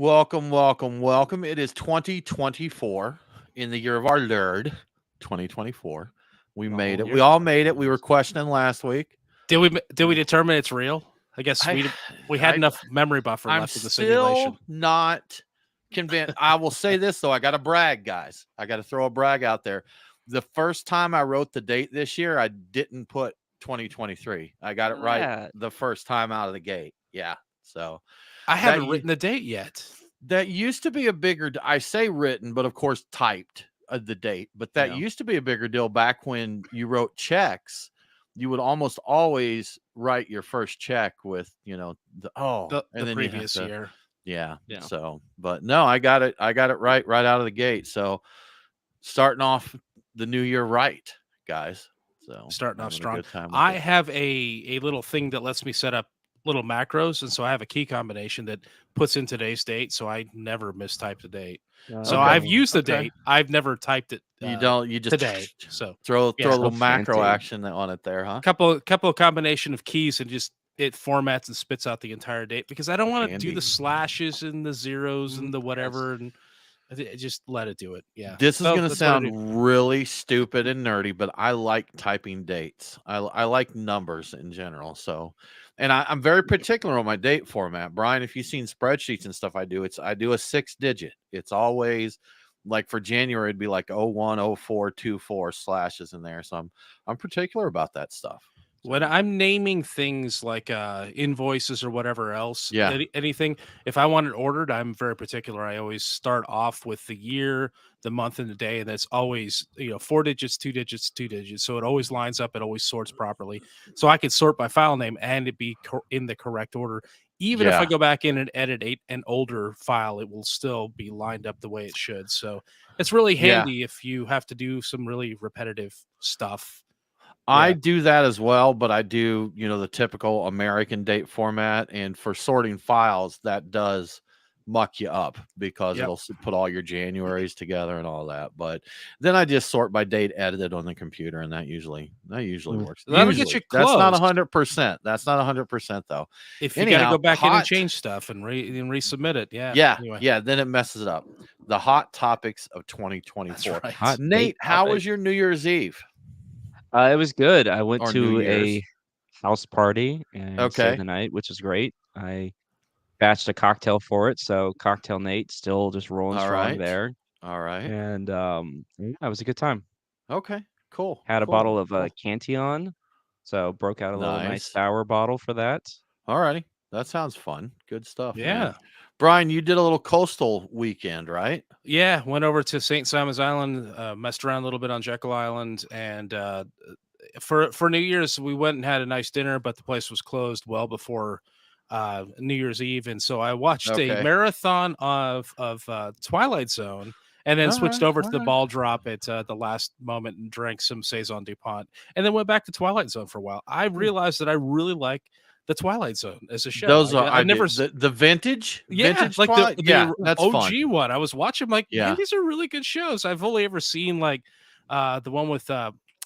Welcome, welcome, welcome. It is 2024 in the year of our Lord, 2024. We made Oh, it. We all made it. We were questioning last week. did we determine it's real? I guess I, we had I, enough memory buffer I'm left in the simulation. still not convinced. I will say this though. I got to brag, guys. I got to throw a brag out there. The first time I wrote the date this year, I didn't put 2023. I got it right Yeah. the first time out of the gate. Yeah. So I that haven't written the date yet. That used to be a bigger I say written, but of course typed the date, but that Yeah. used to be a bigger deal back when you wrote checks. You would almost always write your first check with, The and then you have previous to, year. yeah. Yeah. So, but no, I got it right out of the gate. So, starting off the new year right, guys. So, Starting off having a strong. good time with I it. have a little thing that lets me set up little macros, and so I have a key combination that puts in today's date, so I never mistype the date. So Okay. I've used the Okay. date. I've never typed it You just today. So throw yeah, a So little macro fancy. action on it there, huh? couple of combination of keys and just it formats and spits out the entire date because I don't want to do Handy. the slashes and the zeros and the Yes. whatever and just let it do it. Yeah. This is So going to that's what I do. sound really stupid and nerdy, but I like typing dates. I like numbers in general. So, and I'm very particular on my date format. Brian, if you've seen spreadsheets and stuff I do a 6-digit. It's always like for January, it'd be like 010424 slashes in there. So I'm particular about that stuff. When So, I'm naming things like invoices or whatever else, yeah. anything, if I want it ordered, I'm very particular. I always start off with the year, the month, and the day, and that's always 4 digits, 2 digits, 2 digits. So it always lines up. It always sorts properly. So I can sort by file name and it be in the correct order. Even if I Yeah. go back in and edit an older file, it will still be lined up the way it should. So it's really Yeah. handy if you have to do some really repetitive stuff. I Yeah. do that as well, but I do, the typical American date format. And for sorting files, that does muck you up because Yep. it'll put all your Januaries together and all that. But then I just sort by date edited on the computer, and that usually works. That'll get you Usually, that's not close. 100%. That's not 100% though. If you gotta Anyhow, go back in and change stuff and resubmit it, yeah. Anyway, yeah. Then it messes it up. The hot topics of that's 2024. right. Hot Nate, date how was topic. your New Year's Eve It was good. I went or New to Year's? a house party and stayed Okay. the night, which is great. I batched a cocktail for it, so Cocktail Nate still just rolling All strong right. there. All right. And yeah, it was a good time. Okay. Cool. Had a Cool. bottle of Cool. Cantillon, so broke out a little nice Nice. sour bottle for that. All righty. That sounds fun. Good stuff, man. Yeah. Brian, you did a little coastal weekend, right? Yeah, went over to St. Simon's Island, messed around a little bit on Jekyll Island, and for New Year's we went and had a nice dinner, but the place was closed well before New Year's Eve, and so I watched a Okay. marathon of Twilight Zone, and then All switched right. over to All the right. ball drop at the last moment and drank some Saison Dupont, and then went back to Twilight Zone for a while. I realized that I really like the Twilight Zone as a show. Those are I I never did the vintage like Twilight. Yeah, the that's fun. OG one. I was watching like, man, Yeah. these are really good shows. I've only ever seen like the one with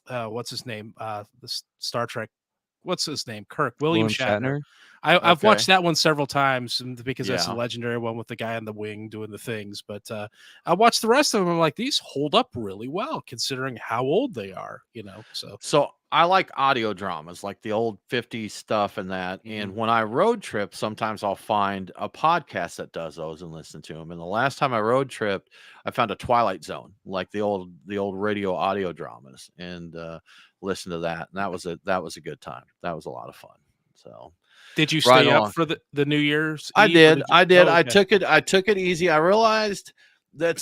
what's his name? Star Trek. What's his name? William William Shatner. Shatner. I've Okay. watched that one several times because that's the Yeah. legendary one with the guy on the wing doing the things. But I watched the rest of them. I'm like, these hold up really well considering how old they are. So So I like audio dramas, like the old 50s stuff and that. And when I road trip, sometimes I'll find a podcast that does those and listen to them. And the last time I road tripped, I found a Twilight Zone, like the old radio audio dramas, and listened to that. And that was a good time. That was a lot of fun. So did you right stay up on. for the New Year's I Eve? Or did. you, I did. oh, okay. I took it easy. I realized I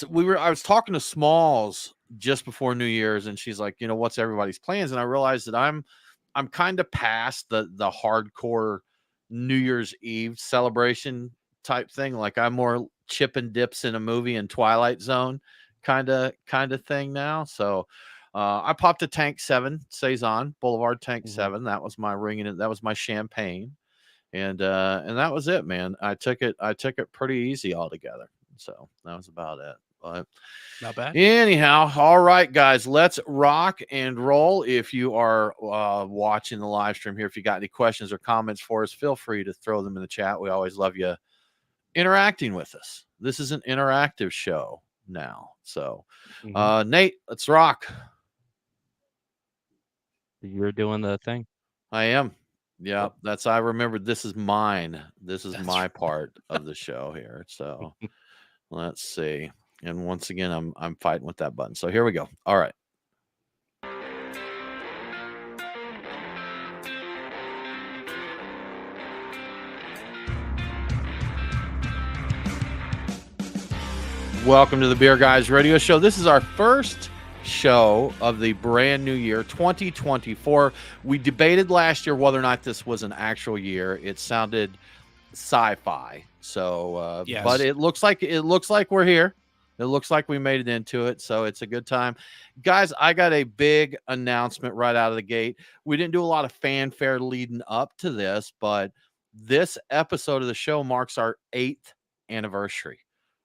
was talking to Smalls just before New Year's, and she's like, what's everybody's plans? And I realized that I'm kind of past the hardcore New Year's Eve celebration type thing. Like I'm more chip and dips in a movie and Twilight Zone kind of thing now. So I popped a Tank 7 Saison Boulevard Tank 7. That was my ring, and that was my champagne. And that was it, man. I took it pretty easy altogether. So that was about it. But Not bad. anyhow, all right, guys, let's rock and roll. If you are watching the live stream here, if you got any questions or comments for us, feel free to throw them in the chat. We always love you interacting with us. This is an interactive show now. So, Mhm. Nate, let's rock. You're doing the thing. I am. Yeah, Yep. that's I remembered this is mine. This is That's my part of the show here. So, let's see. And once again, I'm fighting with that button. So here we go. All right. Welcome to the Beer Guys Radio Show. This is our first show of the brand new year, 2024. We debated last year whether or not this was an actual year. It sounded sci-fi. So, but yes. it looks like we're here. It looks like we made it into it. So it's a good time. Guys, I got a big announcement right out of the gate. We didn't do a lot of fanfare leading up to this, but this episode of the show marks our 8th anniversary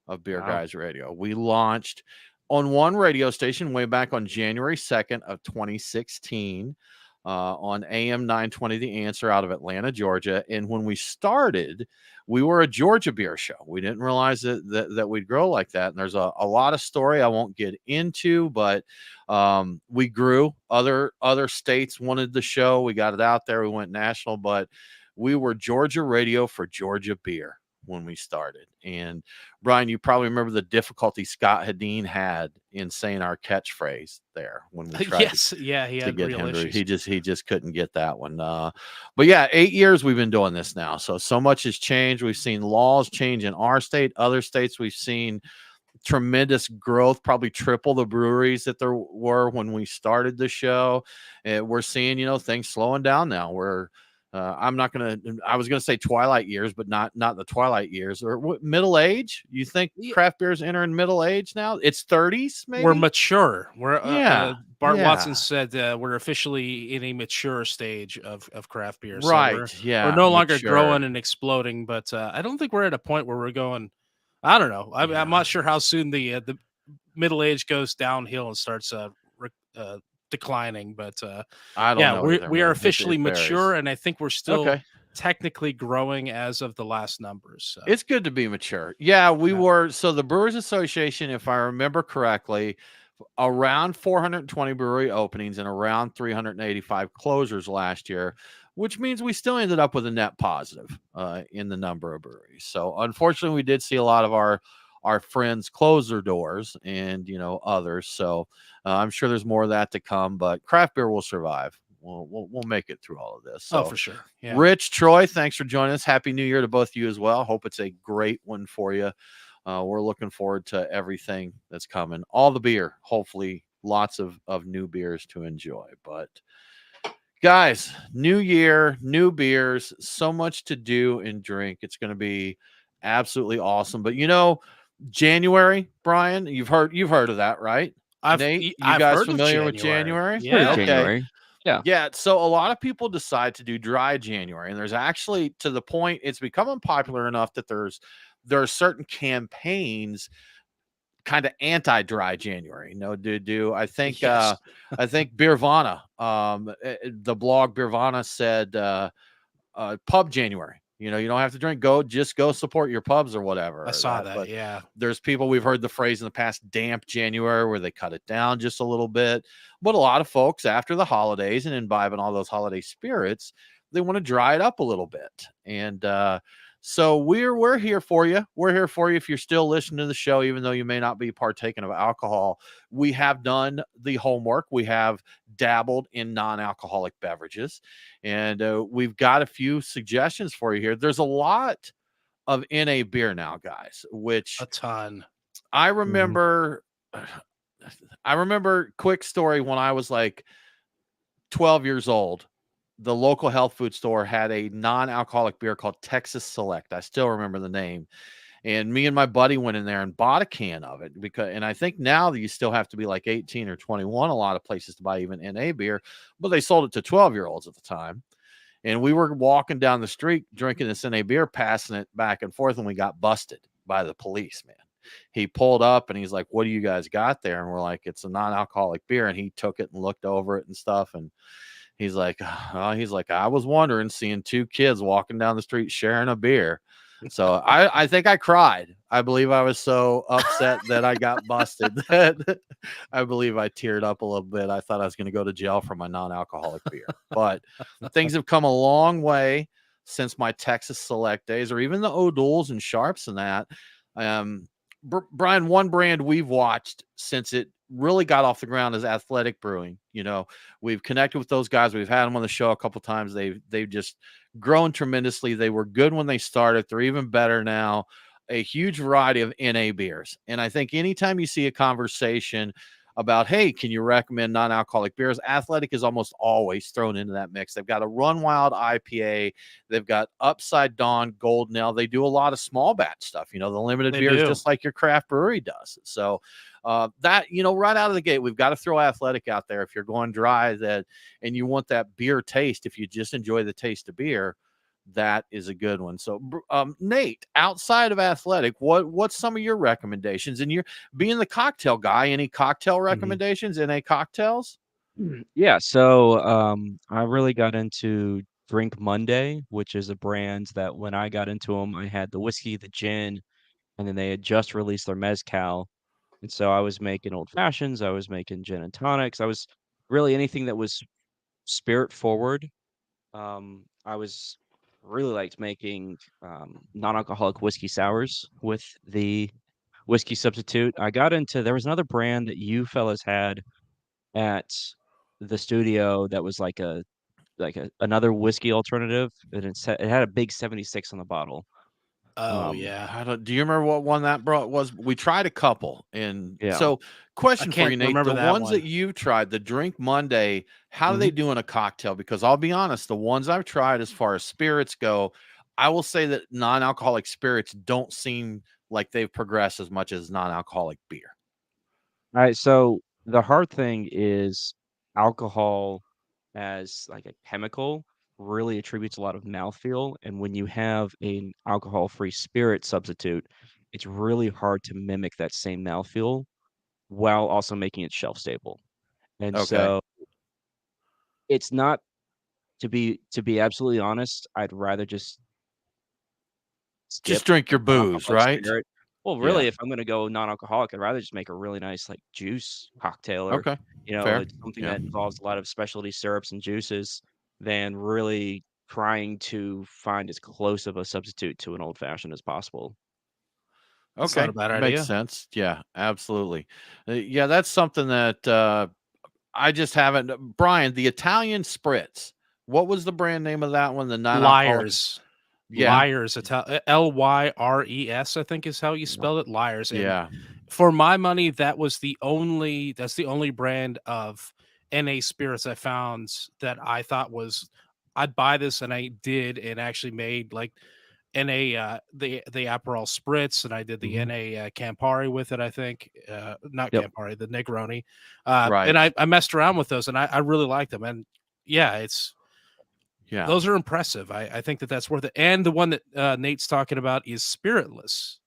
of Beer Wow. Guys Radio. We launched on one radio station way back on January 2nd of 2016 on AM 920 The Answer out of Atlanta, Georgia. And when we started, we were a Georgia beer show. We didn't realize that we'd grow like that. And there's a lot of story I won't get into, but we grew. Other states wanted the show. We got it out there. We went national, but we were Georgia radio for Georgia beer when we started. And Brian, you probably remember the difficulty Scott Hadeen had in saying our catchphrase there when we tried Yes. Yeah. He to had get real Henry. issues. He just couldn't get that one. But yeah, 8 years we've been doing this now. So much has changed. We've seen laws change in our state, other states. We've seen tremendous growth, probably triple the breweries that there were when we started the show. We're seeing, things slowing down now. I was gonna say twilight years, but not the twilight years or middle age. You think Yeah. craft beer's entering middle age now? It's 30s, maybe. We're mature. Yeah, Bart yeah. Watson said we're officially in a mature stage of craft beer. So Right. we're no longer growing and exploding, but I don't think we're at a point where we're going. I don't know. I'm not sure how soon the middle age goes downhill and starts declining, but I don't know. we are Man. officially It mature, varies. and I think we're still Okay. technically growing as of the last numbers. So. It's good to be mature. Yeah, we Yeah. were. So the Brewers Association, if I remember correctly, around 420 brewery openings and around 385 closures last year, which means we still ended up with a net positive in the number of breweries. So unfortunately, we did see a lot of our friends close their doors and others. So I'm sure there's more of that to come, but craft beer will survive. We'll make it through all of this. So Oh, for sure. Yeah. Rich, Troy, thanks for joining us. Happy New Year to both of you as well. Hope it's a great one for you. We're looking forward to everything that's coming. All the beer, hopefully lots of new beers to enjoy. But guys, new year, new beers, so much to do and drink. It's going to be absolutely awesome. But January, Brian, you've heard of that, right? Nate, you I've guys heard familiar of with January? Yeah. Okay. January. Yeah. Yeah, so a lot of people decide to do dry January, and there's actually to the point it's become unpopular enough that there are certain campaigns kind of anti-dry January. I think Yes. I think Beervana, the blog Beervana said pub January. You don't have to drink. Just go support your pubs or whatever. I saw that. But Yeah. there's people, we've heard the phrase in the past, damp January, where they cut it down just a little bit. But a lot of folks after the holidays and imbibing all those holiday spirits, they want to dry it up a little bit. And so we're here for you. We're here for you if you're still listening to the show, even though you may not be partaking of alcohol. We have done the homework. We have dabbled in non-alcoholic beverages, and we've got a few suggestions for you here. There's a lot of NA beer now, guys, which A ton. I Mhm. remember. I remember, quick story, when I was like 12 years old, the local health food store had a non-alcoholic beer called Texas Select. I still remember the name. And me and my buddy went in there and bought a can of it and I think now that you still have to be like 18 or 21, a lot of places to buy even NA beer, but they sold it to 12-year-olds at the time. And we were walking down the street drinking this NA beer, passing it back and forth, and we got busted by the police, man. He pulled up and he's like, "What do you guys got there?" And we're like, "It's a non-alcoholic beer." And he took it and looked over it and stuff. And he's like, I was wondering, seeing two kids walking down the street sharing a beer. So I think I cried. I believe I was so upset that I got busted that I believe I teared up a little bit. I thought I was going to go to jail for my non-alcoholic beer. But things have come a long way since my Texas Select days, or even the O'Doul's and Sharps and that. Brian, one brand we've watched since it really got off the ground is Athletic Brewing. We've connected with those guys. We've had them on the show a couple times. They've just grown tremendously. They were good when they started. They're even better now. A huge variety of NA beers. And I think anytime you see a conversation about, hey, can you recommend non-alcoholic beers? Athletic is almost always thrown into that mix. They've got a Run Wild IPA. They've got Upside Dawn Golden Ale. They do a lot of small batch stuff, the limited beers, just like your craft brewery does. So that, right out of the gate, we've got to throw Athletic out there. If you're going dry and you want that beer taste, if you just enjoy the taste of beer, that is a good one. So, Nate, outside of Athletic, what's some of your recommendations? And you're being the cocktail guy, any cocktail recommendations, NA cocktails? Yeah, so I really got into Drink Monday, which is a brand that when I got into them, I had the whiskey, the gin, and then they had just released their mezcal. And so I was making old fashions, I was making gin and tonics, I was really anything that was spirit forward. I was really liked making non-alcoholic whiskey sours with the whiskey substitute. I got into there was another brand that you fellas had at the studio that was like another whiskey alternative, and it had a big 76 on the bottle. Oh yeah. Do you remember what one that brought was? We tried a couple. And Yeah. so question for you, can't Nate, remember the that ones one. that you've tried, the Drink Monday, how do they do in a cocktail? Because I'll be honest, the ones I've tried as far as spirits go, I will say that non-alcoholic spirits don't seem like they've progressed as much as non-alcoholic beer. All right, so the hard thing is alcohol as like a chemical really attributes a lot of mouthfeel, and when you have an alcohol-free spirit substitute, it's really hard to mimic that same mouthfeel while also making it shelf stable. And Okay. so it's not to be absolutely honest, I'd rather just skip Just drink the your booze, non-alcoholic right? spirit. Well, Yeah. really, if I'm gonna go non-alcoholic, I'd rather just make a really nice, like, juice cocktail or, Okay. Fair. it's something Yeah. that involves a lot of specialty syrups and juices than really trying to find as close of a substitute to an old fashioned as possible. That's not Okay. a bad Makes idea. sense. Yeah, absolutely. Yeah, that's something that I just haven't. Brian, the Italian spritz. What was the brand name of that one? The non-alcoholic. Liars. Yeah. Liars. Lyres, I think is how you spell it. Liars. And Yeah. for my money, that's the only brand of NA spirits I found that I thought was I'd buy this, and I did, and actually made like NA the Aperol Spritz, and I did the Mhm. NA Campari with it, I think. Not Yep. Campari, the Negroni. Right. And I messed around with those, and I really liked them. And yeah, Yeah. those are impressive. I think that's worth it. And the one that Nate's talking about is Spiritless.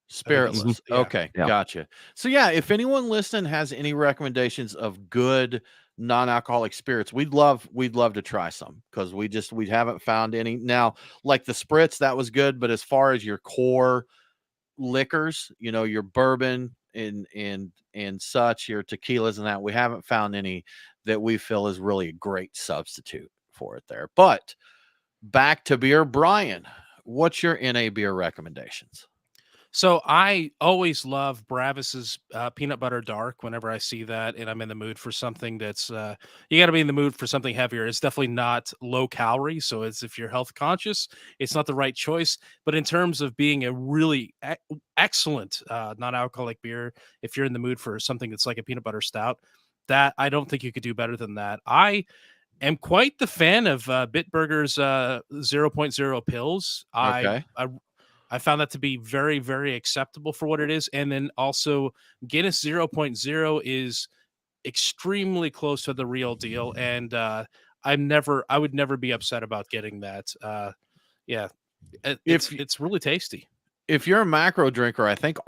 I think Mhm. Spiritless. yeah. Okay, Yeah. gotcha. So yeah, if anyone listening has any recommendations of good non-alcoholic spirits, we'd love to try some because we haven't found any. Now, like the spritz, that was good, but as far as your core liquors, your bourbon and such, your tequilas and that, we haven't found any that we feel is really a great substitute for it there. But back to beer, Brian, what's your NA beer recommendations? So I always love Bravis's peanut butter dark whenever I see that, and I'm in the mood for something that's you got to be in the mood for something heavier. It's definitely not low calorie, so it's if you're health conscious, it's not the right choice. But in terms of being a really excellent non-alcoholic beer, if you're in the mood for something that's like a peanut butter stout, that I don't think you could do better than that. I am quite the fan of Bitburger's zero point zero pills. Okay. I found that to be very, very acceptable for what it is. And then also Guinness 0.0 is extremely close to the real deal. And I would never be upset about getting that. Yeah, If it's really tasty. if you're a macro drinker, I think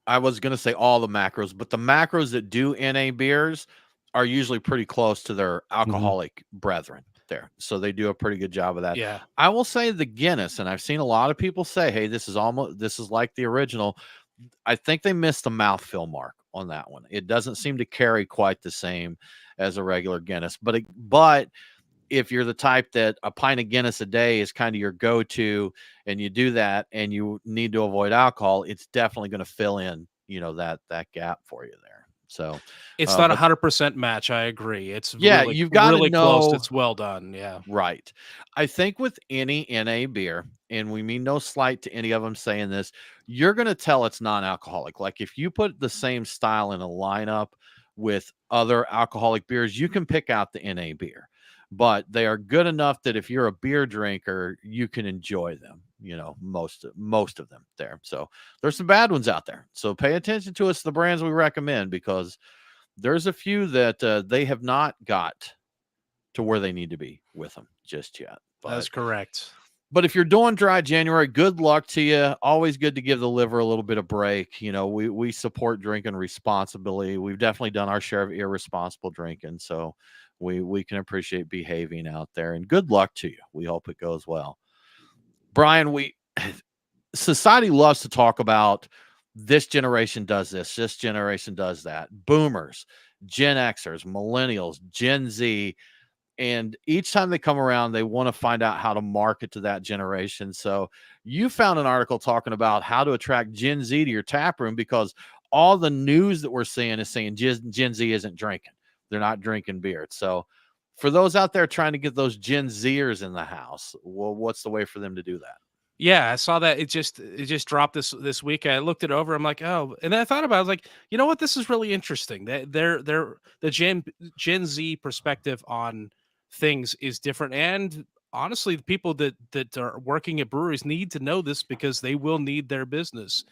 I was going to say all the macros, but the macros that do NA beers are usually pretty close to their Mhm. alcoholic brethren. there. So they do a pretty good job of that. Yeah. I will say the Guinness, and I've seen a lot of people say, hey, this is like the original. I think they missed the mouthfeel mark on that one. It doesn't seem to carry quite the same as a regular Guinness, but if you're the type that a pint of Guinness a day is kind of your go-to and you do that and you need to avoid alcohol, it's definitely going to fill in, that gap for you there. So It's not but 100% match. I agree. It's yeah, really, you've got to really close. know. It's well done. Yeah. Right. I think with any NA beer, and we mean no slight to any of them saying this, you're going to tell it's non-alcoholic. Like if you put the same style in a lineup with other alcoholic beers, you can pick out the NA beer. But they are good enough that if you're a beer drinker, you can enjoy them, most of them there. So there's some bad ones out there. So pay attention to us, the brands we recommend, because there's a few that they have not got to where they need to be with them just yet. That's correct. But if you're doing dry January, good luck to you. Always good to give the liver a little bit of break. We support drinking responsibly. We've definitely done our share of irresponsible drinking, so we can appreciate behaving out there. And good luck to you. We hope it goes well. Brian, society loves to talk about this generation does this generation does that. Boomers, Gen Xers, millennials, Gen Z. And each time they come around, they want to find out how to market to that generation. So you found an article talking about how to attract Gen Z to your tap room, because all the news that we're seeing is saying Gen Z isn't drinking. They're not drinking beer. So for those out there trying to get those Gen Zers in the house, well, what's the way for them to do that? Yeah, I saw that it just dropped this week. I looked it over. I'm like, oh, and then I thought about it. I was like, you know what? This is really interesting. They're the Gen Z perspective on things is different. And honestly, the people that are working at breweries need to know this because they will need their business.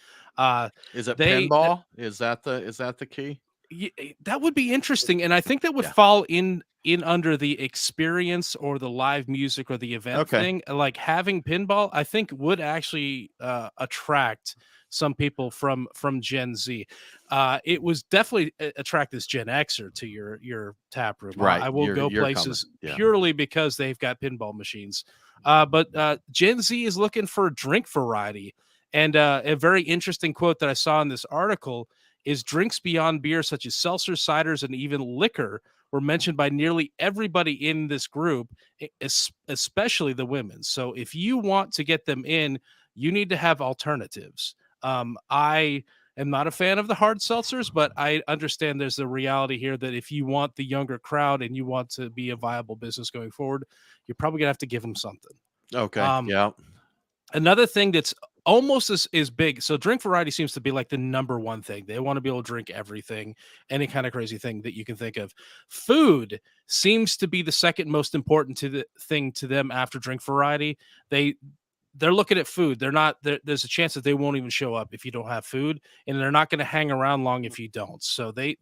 Is it They pinball? Is that the key? that would be interesting, and I think that would Yeah. fall in under the experience or the live music or the event Okay. thing. Like having pinball, I think would actually attract some people from Gen Z. It was definitely attract this Gen Xer to your tap room. Right. I will go You're places coming. Yeah. purely because they've got pinball machines. But Gen Z is looking for drink variety, and a very interesting quote that I saw in this article is drinks beyond beer, such as seltzers, ciders, and even liquor, were mentioned by nearly everybody in this group, especially the women. So if you want to get them in, you need to have alternatives. I am not a fan of the hard seltzers, but I understand there's a reality here that if you want the younger crowd and you want to be a viable business going forward, you're probably gonna have to give them something. Okay. Yeah. Another thing that's almost as big. So drink variety seems to be like the number one thing. They want to be able to drink everything, any kind of crazy thing that you can think of. Food seems to be the second most important thing to them after drink variety. They're looking at food. There's a chance that they won't even show up if you don't have food, and they're not going to hang around long if you don't. So they're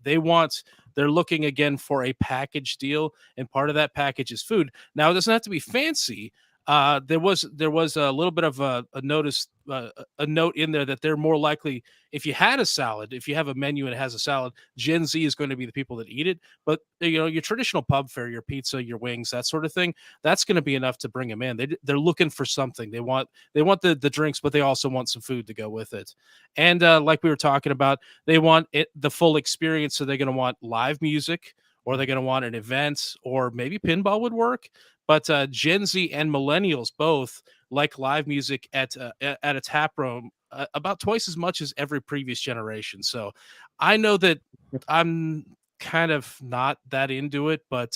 looking again for a package deal, and part of that package is food. Now it doesn't have to be fancy. There was a little bit of a note in there that they're more likely, if you had a salad, if you have a menu and it has a salad, Gen Z is going to be the people that eat it. But your traditional pub fare, your pizza, your wings, that sort of thing, that's going to be enough to bring them in. They're looking for something. They want the drinks, but they also want some food to go with it. And like we were talking about, they want the full experience. So they're going to want live music, or they're going to want an event, or maybe pinball would work. But Gen Z and millennials both like live music at a tap room about twice as much as every previous generation. So I know that I'm kind of not that into it, but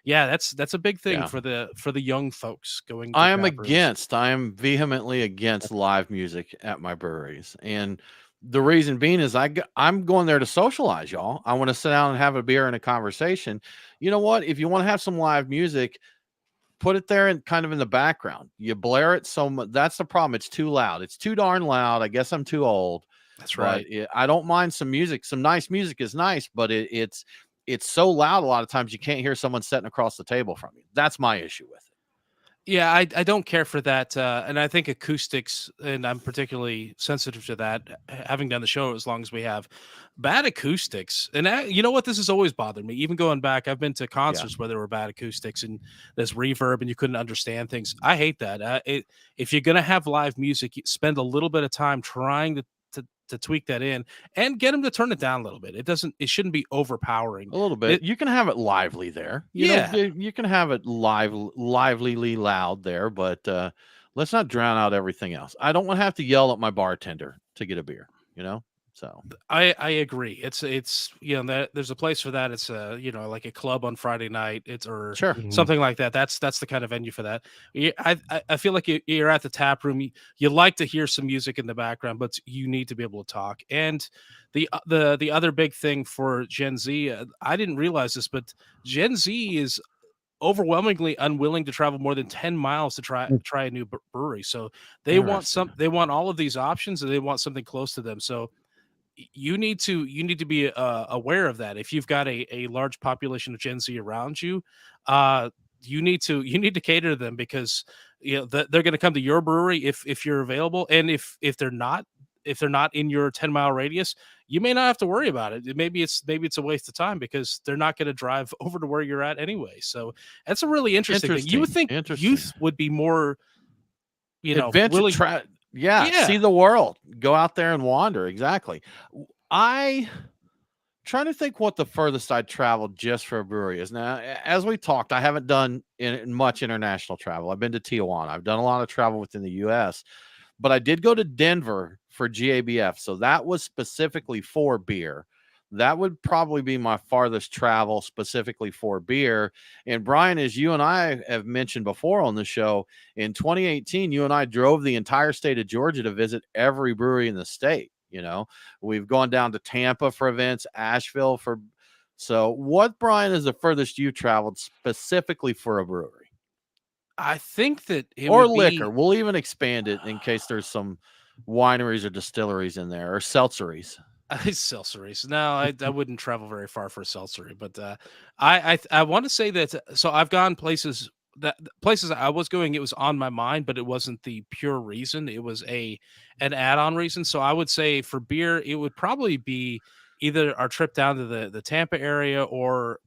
yeah, that's a big thing for the young folks going to I am tap rooms. I am vehemently against live music at my breweries. And the reason being is I'm going there to socialize, y'all. I want to sit down and have a beer and a conversation. You know what? If you want to have some live music, put it there and kind of in the background. You blare it so much. That's the problem. It's too loud. It's too darn loud. I guess I'm too old. That's right. I don't mind some music. Some nice music is nice, but it's so loud a lot of times you can't hear someone sitting across the table from you. That's my issue with it. Yeah, I don't care for that, and I think acoustics, and I'm particularly sensitive to that, having done the show as long as we have. Bad acoustics, and you know what? This has always bothered me. Even going back, I've been to Yeah, concerts where there were bad acoustics and there's reverb, and you couldn't understand things. I hate that. If you're gonna have live music, spend a little bit of time trying to tweak that in and get them to turn it down a little bit. It shouldn't be overpowering. a little bit. It, You can have it lively there. yeah, You can have it livelily loud there, but let's not drown out everything else. I don't want to have to yell at my bartender to get a beer. You know, so I agree. It's that there's a place for that. It's like a club on Friday night. It's or sure, Mhm. something like that. That's the kind of venue for that. I feel like you're at the tap room. You like to hear some music in the background, but you need to be able to talk. And the other big thing for Gen Z, I didn't realize this, but Gen Z is overwhelmingly unwilling to travel more than 10 miles to try a new brewery. So interesting. they want all of these options and they want something close to them. So you need to be aware of that. If you've got a large population of Gen Z around you, you need to cater to them because they're going to come to your brewery if you're available, and if they're not in your 10-mile radius, you may not have to worry about it. Maybe it's a waste of time because they're not going to drive over to where you're at anyway. So that's a really interesting thing. You would Interesting. think Interesting. youth would be more Adventure willing. try Yeah, see Yeah, the world. Go out there and wander. Exactly. I trying to think what the furthest I traveled just for a brewery is. Now, as we talked, I haven't done much international travel. I've been to Tijuana. I've done a lot of travel within the US, but I did go to Denver for GABF. So that was specifically for beer. That would probably be my farthest travel specifically for beer. And Brian, as you and I have mentioned before on the show, in 2018, you and I drove the entire state of Georgia to visit every brewery in the state. We've gone down to Tampa for events, Asheville for. So, what, Brian, is the furthest you traveled specifically for a brewery I think that it or would liquor? be We'll even expand it in case there's some wineries or distilleries in there or seltzeries. seltzeries. No, I wouldn't travel very far for a seltzery, but I want to say that. So I've gone places I was going. It was on my mind, but it wasn't the pure reason. It was an add on reason. So I would say for beer, it would probably be either our trip down to the Tampa area or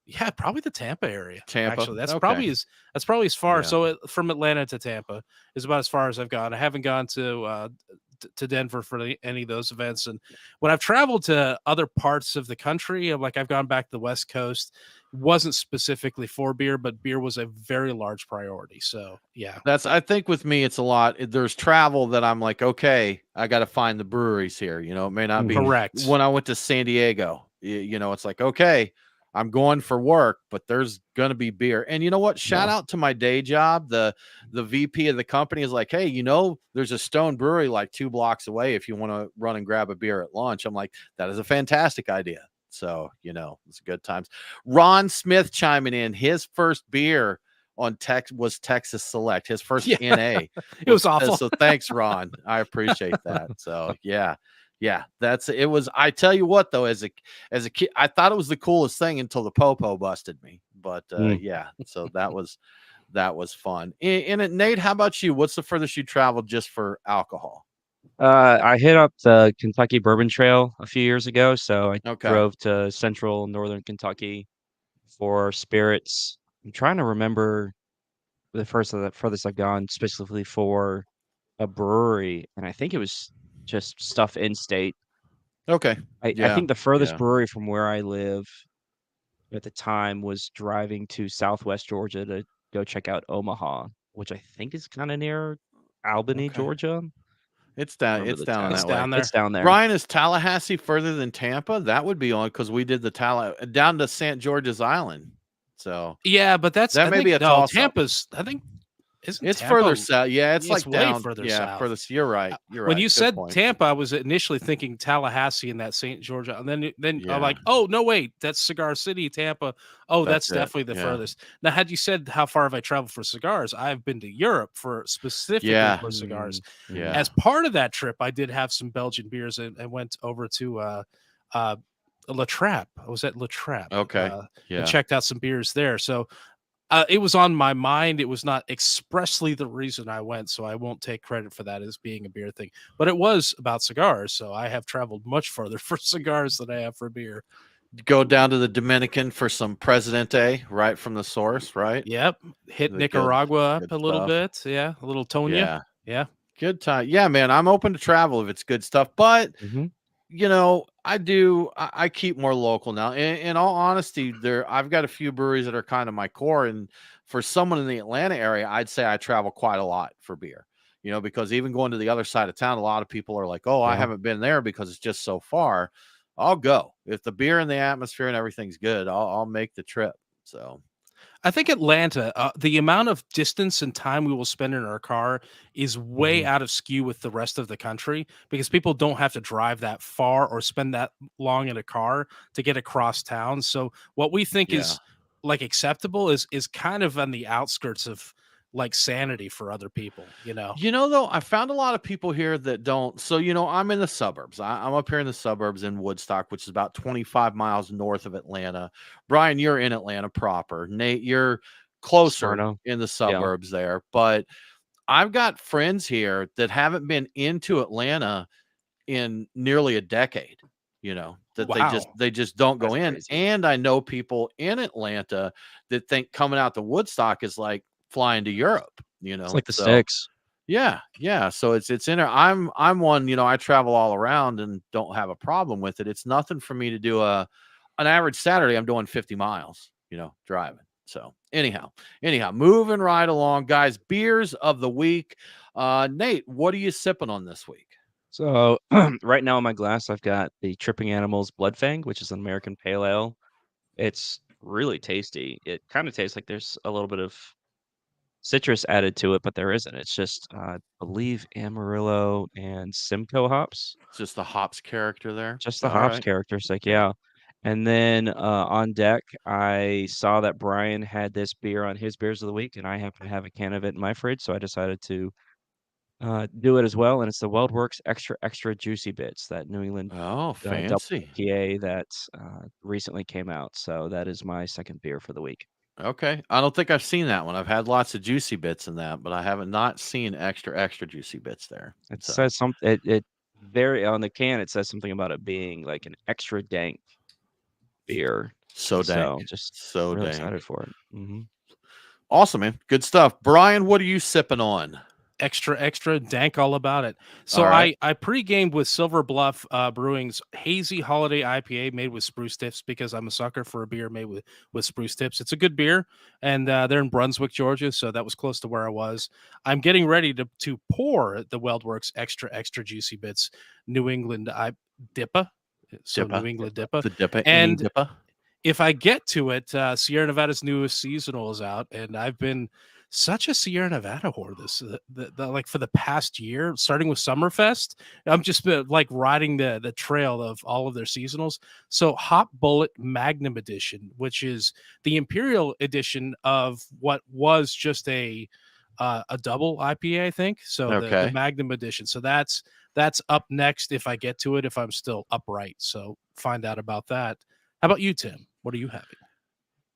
yeah, probably the Tampa area. Tampa. Actually, Okay. that's probably as far. Yeah. So from Atlanta to Tampa is about as far as I've gone. I haven't gone to Denver for any of those events. And when I've traveled to other parts of the country, I've gone back to the West Coast, wasn't specifically for beer, but beer was a very large priority. So yeah, I think with me, it's a lot. There's travel that I'm like, okay, I got to find the breweries here. It may not be Mhm. correct. when I went to San Diego, it's like, okay, I'm going for work, but there's going to be beer. And you know what? Shout Yeah. out to my day job. The VP of the company is like, hey, there's a Stone Brewery like 2 blocks away if you want to run and grab a beer at lunch. I'm like, that is a fantastic idea. So, it's good times. Ron Smith chiming in. His first beer on was Texas Select. His first Yeah, NA it was was awful. so thanks, Ron. I appreciate that. So yeah. Yeah, it was. I tell you what, though, as a kid, I thought it was the coolest thing until the popo busted me. But Mm. yeah, so that was fun. And Nate, how about you? What's the furthest you traveled just for alcohol? I hit up the Kentucky Bourbon Trail a few years ago, so I Okay, drove to central northern Kentucky for spirits. I'm trying to remember the furthest I've gone specifically for a brewery, and I think it was just stuff in state. okay, I yeah, think the furthest yeah, brewery from where I live at the time was driving to Southwest Georgia to go check out Omaha, which I think is kind of near Albany, okay. Georgia. It's down. Remember It's the down in It's that town. way. down It's there. down there. Brian, is Tallahassee further than Tampa? That would be on because we did the down to St. George's Island. So Yeah, but that I may be think a no, toss up. Tampa's. I think isn't It's further Tampa. south. Yeah, it's It's like way down. further Yeah, south. further. You're right. You're When right. you Good said point. Tampa, I was initially thinking Tallahassee in that St. Georgia, and then I'm Yeah, like, oh no, wait, that's Cigar City, Tampa. Oh, that's that's it. definitely the Yeah, furthest. Now, had you said how far have I traveled for cigars, I've been to Europe for specifically yeah, for cigars. Mm, mhm. yeah. As part of that trip, I did have some Belgian beers and went over to La Trappe. I was at La Trappe Okay. and Yeah. checked out some beers there. So It was on my mind. It was not expressly the reason I went, so I won't take credit for that as being a beer thing. But it was about cigars, so I have traveled much further for cigars than I have for beer. Go down to the Dominican for some Presidente, right from the source, right? Yep, hit The good, Nicaragua up good a little stuff. bit. Yeah, a little Tonya. Yeah, Yeah. good time. Yeah, man, I'm open to travel if it's good stuff, but Hmm. I keep more local now. In all honesty, I've got a few breweries that are kind of my core. And for someone in the Atlanta area, I'd say I travel quite a lot for beer, because even going to the other side of town, a lot of people are like, oh, I Yeah. haven't been there because it's just so far. I'll go. If the beer and the atmosphere and everything's good, I'll make the trip. So I think Atlanta, the amount of distance and time we will spend in our car is way mhm. out of skew with the rest of the country because people don't have to drive that far or spend that long in a car to get across town. So what we think Yeah. is like acceptable is kind of on the outskirts of like sanity for other people, you know. Though, I found a lot of people here that don't. So, I'm in the suburbs. I'm up here in the suburbs in Woodstock, which is about 25 miles north of Atlanta. Brian, you're in Atlanta proper. Nate, you're closer Smyrna. in the Yeah. suburbs there. But I've got friends here that haven't been into Atlanta in nearly a decade, that they just Wow. they just don't go That's in. crazy. And I know people in Atlanta that think coming out to Woodstock is like flying to Europe, It's like the So sticks. yeah, yeah. So it's in there. I'm one, I travel all around and don't have a problem with it. It's nothing for me to do an average Saturday. I'm doing 50 miles, driving. So anyhow, moving right along, guys. Beers of the week. Nate, what are you sipping on this week? So right now in my glass, I've got the Tripping Animals Bloodfang, which is an American pale ale. It's really tasty. It kind of tastes like there's a little bit of citrus added to it, but there isn't. It's just, I believe, Amarillo and Simcoe hops. It's just the hops character there. Just the All hops right. characteristic, Okay. yeah. And then, on deck, I saw that Brian had this beer on his beers of the week, and I happen to have a can of it in my fridge, so I decided to, do it as well, and it's the WeldWerks Extra Extra Juicy Bits, that New England, Oh, double fancy. IPA that, recently came out, so that is my 2nd beer for the week. Okay. I don't think I've seen that one. I've had lots of juicy bits in that, but I haven't not seen extra extra juicy bits there. It So says some it very on the can, it says something about it being, like, an extra dank beer, so dank. so just So really dank. excited for it. Mhm. Awesome, man. Good stuff. Brian, what are you sipping on? Extra, extra dank all about it. So All right. I pre-gamed with Silver Bluff Brewing's hazy holiday IPA made with spruce tips because I'm a sucker for a beer made with spruce tips. It's a good beer, and they're in Brunswick, Georgia, so that was close to where I was. I'm getting ready to pour the WeldWerks Extra Extra Juicy Bits New England Dippa, so New Dippa. England Dippa, The Dippa. Any and Dippa? if I get to it, Sierra Nevada's newest seasonal is out, and I've been such a Sierra Nevada whore like for the past year, starting with Summerfest. I'm just been like riding the trail of all of their seasonals. So Hop Bullet Magnum Edition, which is the Imperial edition of what was just a double IPA, I think. So the Okay. Magnum Edition. So that's up next if I get to it, if I'm still upright. So find out about that. How about you, Tim? What are you having?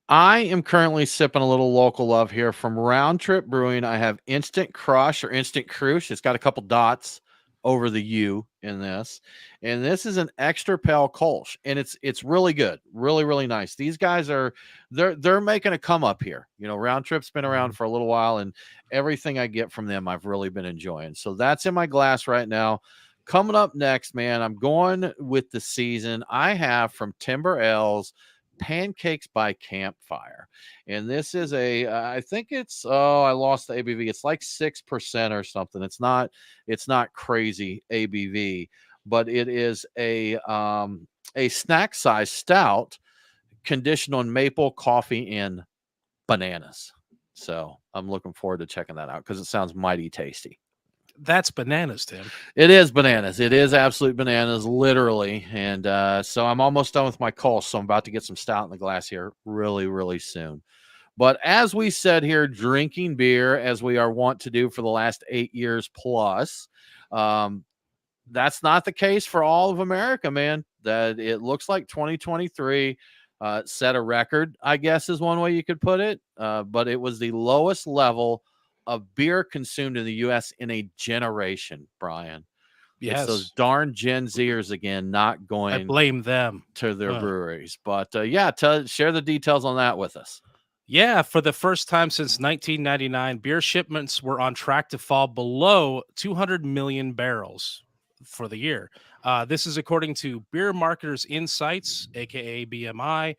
I am currently sipping a little local love here from Round Trip Brewing. I have Instant Crush or Instant Crush. It's got a couple dots over the U in this. And this is an extra pale Kolsch. And it's really good. Really, really nice. These guys they're making a come up here. Round Trip's been around Mhm. for a little while, and everything I get from them I've really been enjoying. So that's in my glass right now. Coming up next, man, I'm going with the season. I have from Timber Ales Pancakes by Campfire. And this is I think I lost the ABV. It's like 6% or something. It's not crazy ABV, but it is a snack size stout conditioned on maple, coffee, and bananas. So I'm looking forward to checking that out because it sounds mighty tasty. That's bananas, Tim. It is bananas. It is absolute bananas, literally. And so I'm almost done with my Kolsch. So I'm about to get some stout in the glass here really, really soon. But as we said here, drinking beer as we are wont to do for the last 8 years plus, um, that's not the case for all of America, man. That it looks like 2023. set a record, I guess is one way you could put it. But it was the lowest level of beer consumed in the U.S. in a generation, Brian. It's those Yes, darn Gen Zers again, not I going blame them. to their Uh, breweries. But yeah, share the details on that with us. Yeah, for the first time since 1999, beer shipments were on track to fall below 200 million barrels for the year. This is according to Beer Marketers Insights, aka BMI.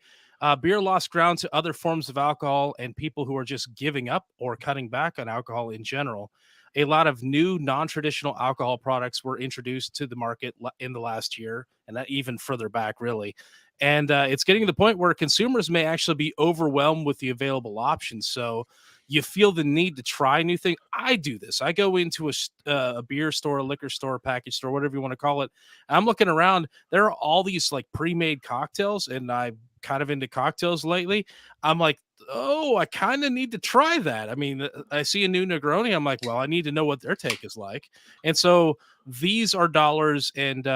Beer lost ground to other forms of alcohol and people who are just giving up or cutting back on alcohol in general. A lot of new non traditional alcohol products were introduced to the market in the last year, and that even further back, really. And it's getting to the point where consumers may actually be overwhelmed with the available options. So you feel the need to try new things. I do this. I go into a beer store, a liquor store, a package store, whatever you want to call it. I'm looking around. There are all these like pre-made cocktails, and I'm kind of into cocktails lately. I'm like, oh, I kind of need to try that. I mean, I see a new Negroni. I'm like, well, I need to know what their take is like. And so these are dollars and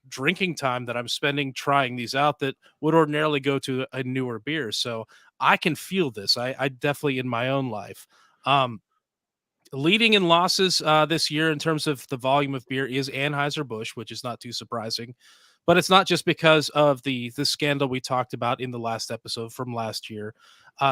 drinking time that I'm spending trying these out that would ordinarily go to a newer beer. So I can feel this. I definitely in my own life. Um, Leading in losses this year in terms of the volume of beer is Anheuser-Busch, which is not too surprising. But it's not just because of the scandal we talked about in the last episode from last year.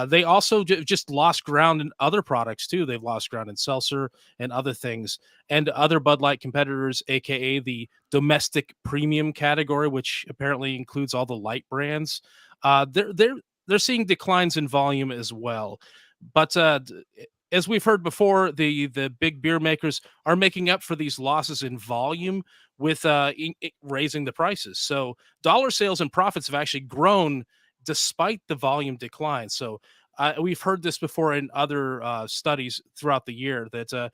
They also just lost ground in other products too. They've lost ground in seltzer and other things, and other Bud Light competitors, aka the domestic premium category, which apparently includes all the light brands. They're seeing declines in volume as well. But as we've heard before, the big beer makers are making up for these losses in volume with raising the prices. So dollar sales and profits have actually grown despite the volume decline. So we've heard this before in other studies throughout the year that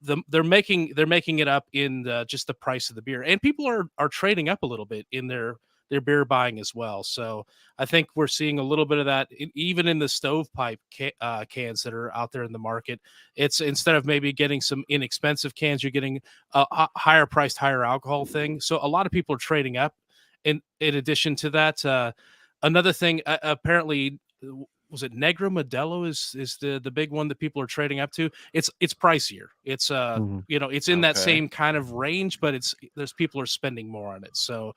they're making it up in just the price of the beer, and people are trading up a little bit in their beer buying as well. So I think we're seeing a little bit of that even in the stovepipe cans that are out there in the market. It's instead of maybe getting some inexpensive cans, you're getting a higher priced, higher alcohol thing. So a lot of people are trading up. In addition to that, another thing apparently was it Negro Modelo is the big one that people are trading up to. It's pricier. It's Mhm. it's in that Okay. same kind of range, but there's people are spending more on it. So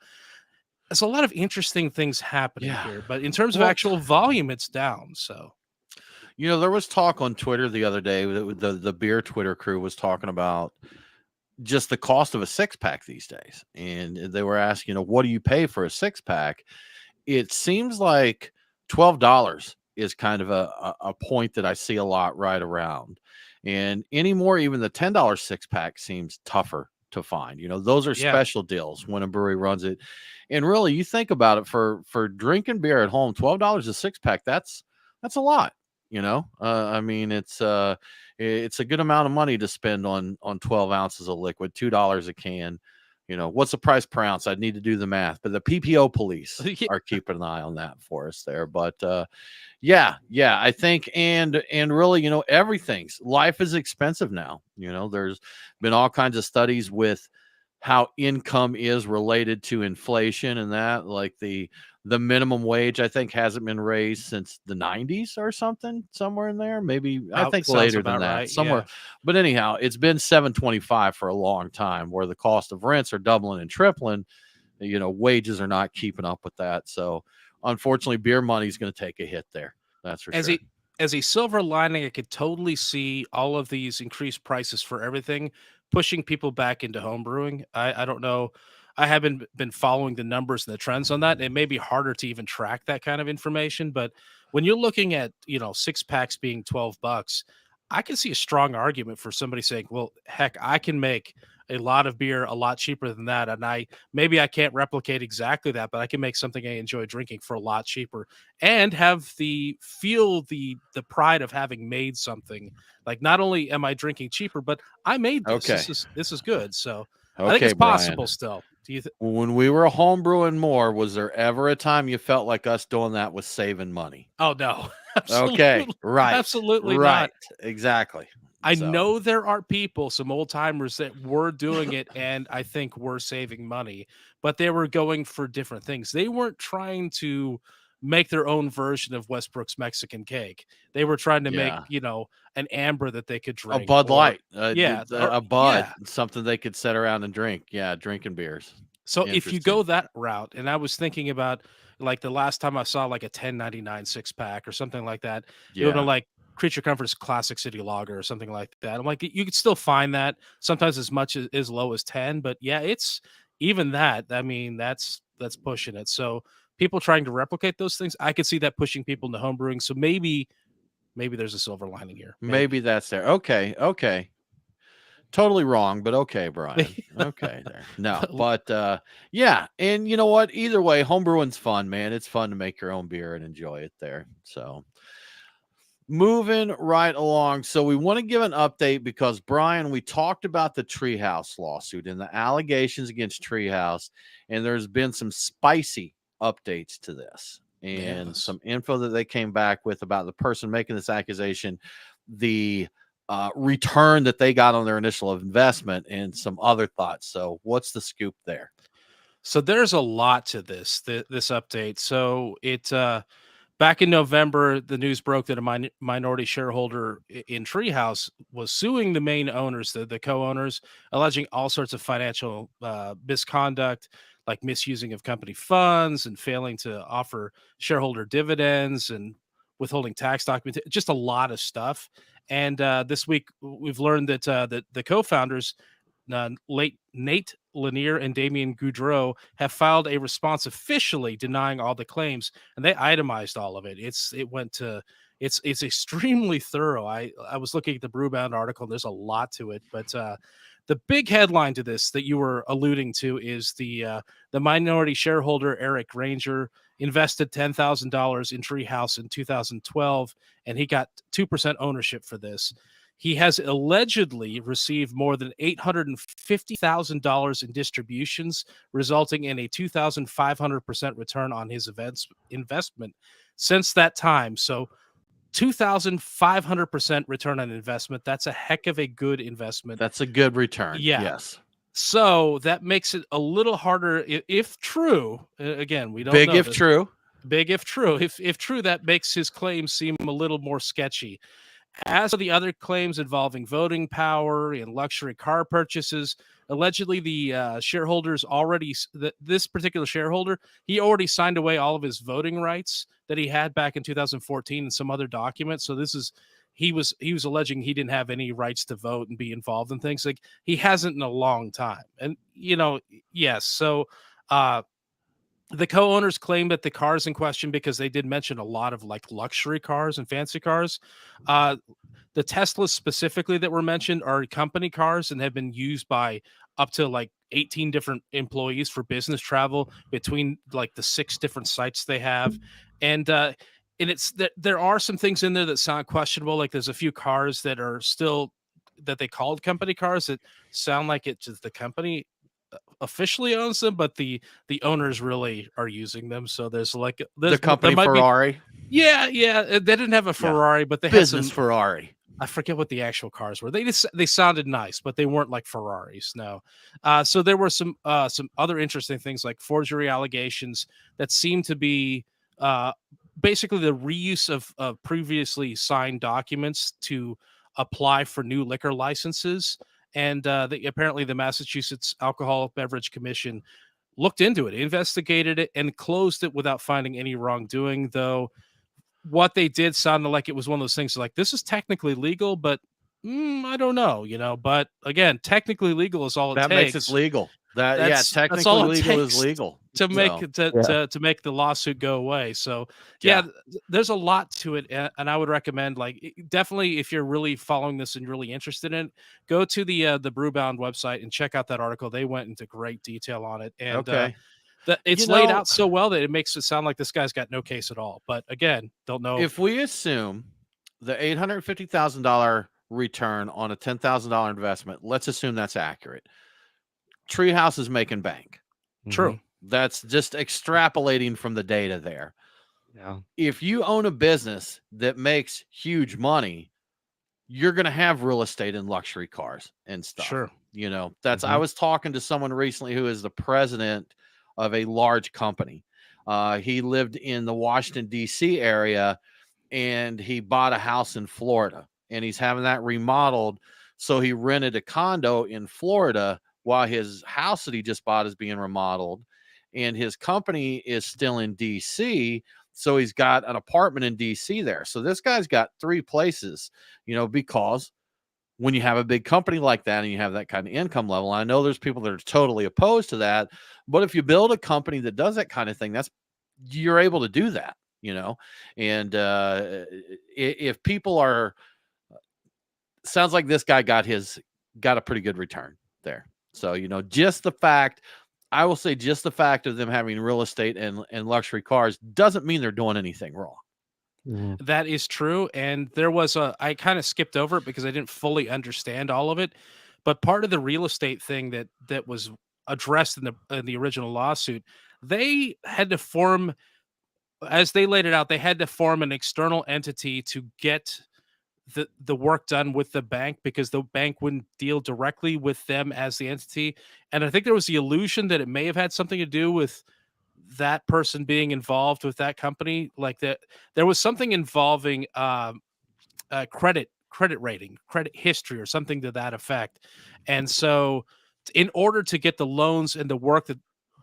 there's a lot of interesting things happening Yeah. here, but in terms of Well, actual volume, it's down. So there was talk on Twitter the other day. The beer Twitter crew was talking about just the cost of a six pack these days, and they were asking, what do you pay for a six pack? It seems like $12 is kind of a point that I see a lot right around, and anymore, even the $10 six pack seems tougher to find. Those are yeah, special deals when a brewery runs it, and really, you think about it for drinking beer at home, $12 a six pack. That's a lot. I mean, it's a good amount of money to spend on 12 ounces of liquid, $2 a can. What's the price per ounce? I'd need to do the math, but the PPO police yeah. are keeping an eye on that for us there. But yeah, I think and really, everything's life is expensive now. There's been all kinds of studies with how income is related to inflation and that, like the minimum wage, I think hasn't been raised since the 90s or something, somewhere in there. Maybe I think Sounds later than about that, right. somewhere. Yeah. But anyhow, it's been 725 for a long time where the cost of rents are doubling and tripling. Wages are not keeping up with that. So unfortunately, beer money is going to take a hit there. That's for as sure. a as a silver lining, I could totally see all of these increased prices for everything pushing people back into home brewing. I don't know. I haven't been following the numbers and the trends on that. It may be harder to even track that kind of information, but when you're looking at, six packs being $12, I can see a strong argument for somebody saying, well, heck, I can make a lot of beer a lot cheaper than that. And maybe I can't replicate exactly that, but I can make something I enjoy drinking for a lot cheaper and have the pride of having made something. Like, not only am I drinking cheaper, but I made this. Okay. This is good. So I think Okay, it's Brian. possible still. Do you When we were homebrewing more, was there ever a time you felt like us doing that was saving money? Oh no. Okay, Absolutely. right, Absolutely not. right, exactly. I So know there are people, some old timers that were doing it, and I think were saving money, but they were going for different things. They weren't trying to make their own version of Westbrook's Mexican cake. They were trying to make, yeah, an amber that they could a drink, Bud or Light, yeah, or a Bud, yeah. something they could sit around and drink. Yeah, drinking beers. So if you Interesting. go that route, and I was thinking about like the last time I saw like a 10.99 six pack or something like that, it would have been Yeah, like Creature Comforts Classic City Lager or something like that. I'm like, you could still find that sometimes as much as low as 10, but yeah, it's even that. I mean, that's pushing it. So people trying to replicate those things, I could see that pushing people into homebrewing. So maybe there's a silver lining here. Maybe. maybe that's there. Okay, okay. Totally wrong, but okay, Brian. Okay, there. No, but yeah, and you know what? Either way, homebrewing's fun, man. It's fun to make your own beer and enjoy it there. So moving right along. So we want to give an update because Brian, we talked about the Treehouse lawsuit and the allegations against Treehouse, and there's been some spicy updates to this and Yes. some info that they came back with about the person making this accusation, the return that they got on their initial investment, and some other thoughts. So, what's the scoop there? So there's a lot to this update. So back in November, the news broke that a minority shareholder in Treehouse was suing the main owners, the co-owners, alleging all sorts of financial misconduct, like misusing of company funds and failing to offer shareholder dividends and withholding tax documents, just a lot of stuff. And this week, we've learned that the co-founders, late Nate Lanier and Damien Goudreau, have filed a response officially denying all the claims, and they itemized all of it. It's extremely thorough. I was looking at the Brewbound article. There's a lot to it, but the big headline to this that you were alluding to is the minority shareholder Eric Ranger invested $10,000 in Treehouse in 2012, and he got 2% ownership for this. He has allegedly received more than $850,000 in distributions, resulting in a 2,500% return on his investment since that time. So 2,500% return on investment. That's a heck of a good investment. That's a good return. Yeah. Yes. So that makes it a little harder if true. Again, we don't Big know if this. true. Big if true. If true, that makes his claims seem a little more sketchy. As for the other claims involving voting power and luxury car purchases, allegedly the shareholders this particular shareholder, he already signed away all of his voting rights that he had back in 2014 and some other documents. So he was alleging he didn't have any rights to vote and be involved in things. Like, he hasn't in a long time. And yes. So the co-owners claim that the cars in question, because they did mention a lot of like luxury cars and fancy cars, uh, the Teslas specifically that were mentioned are company cars and have been used by up to like 18 different employees for business travel between like the 6 different sites they have. And it's that there are some things in there that sound questionable. Like, there's a few cars that are still that they called company cars that sound like it's just the company officially owns them, but the owners really are using them. So The there company might be. Ferrari. Yeah, they didn't have a Yeah. Ferrari, but they had Business some. Ferrari. I forget what the actual cars were. They sounded nice, but they weren't like Ferraris. No. So there were some other interesting things like forgery allegations that seem to be basically the reuse of previously signed documents to apply for new liquor licenses. And apparently the Massachusetts Alcohol Beverage Commission looked into it, investigated it, and closed it without finding any wrongdoing. Though what they did sounded like it was one of those things like, this is technically legal, but I don't know, But again, technically legal is all it That makes it takes. legal. That's Technically all it legal is takes legal. to make So, to make the lawsuit go away. So yeah, yeah. there's a lot to it, and I would recommend, like, definitely, if you're really following this and really interested in it, go to the Brewbound website and check out that article. They went into great detail on it, and Okay. it's laid out so well that it makes it sound like this guy's got no case at all. But again, don't know. If we assume the $850,000 return on a $10,000 investment, let's assume that's accurate. Treehouse is making bank. True. That's just extrapolating from the data there. Yeah. If you own a business that makes huge money, you're going to have real estate and luxury cars and stuff. Sure. That's I was talking to someone recently who is the president of a large company. He lived in the Washington, D.C. area, and he bought a house in Florida, and he's having that remodeled. So he rented a condo in Florida while his house that he just bought is being remodeled, and his company is still in DC. So he's got an apartment in DC there. So this guy's got 3 places, because when you have a big company like that and you have that kind of income level, I know there's people that are totally opposed to that, but if you build a company that does that kind of thing, you're able to do that, and if people are, sounds like this guy got a pretty good return there. So, just the fact, I will say just the fact of them having real estate and luxury cars doesn't mean they're doing anything wrong. That is true. And there was I kind of skipped over it because I didn't fully understand all of it. But part of the real estate thing that was addressed in the original lawsuit, they had to form, as they laid it out, they had to form an external entity to get the work done with the bank, because the bank wouldn't deal directly with them as the entity. And I think there was the illusion that it may have had something to do with that person being involved with that company, like that there was something involving credit rating, credit history, or something to that effect. And so in order to get the loans and the work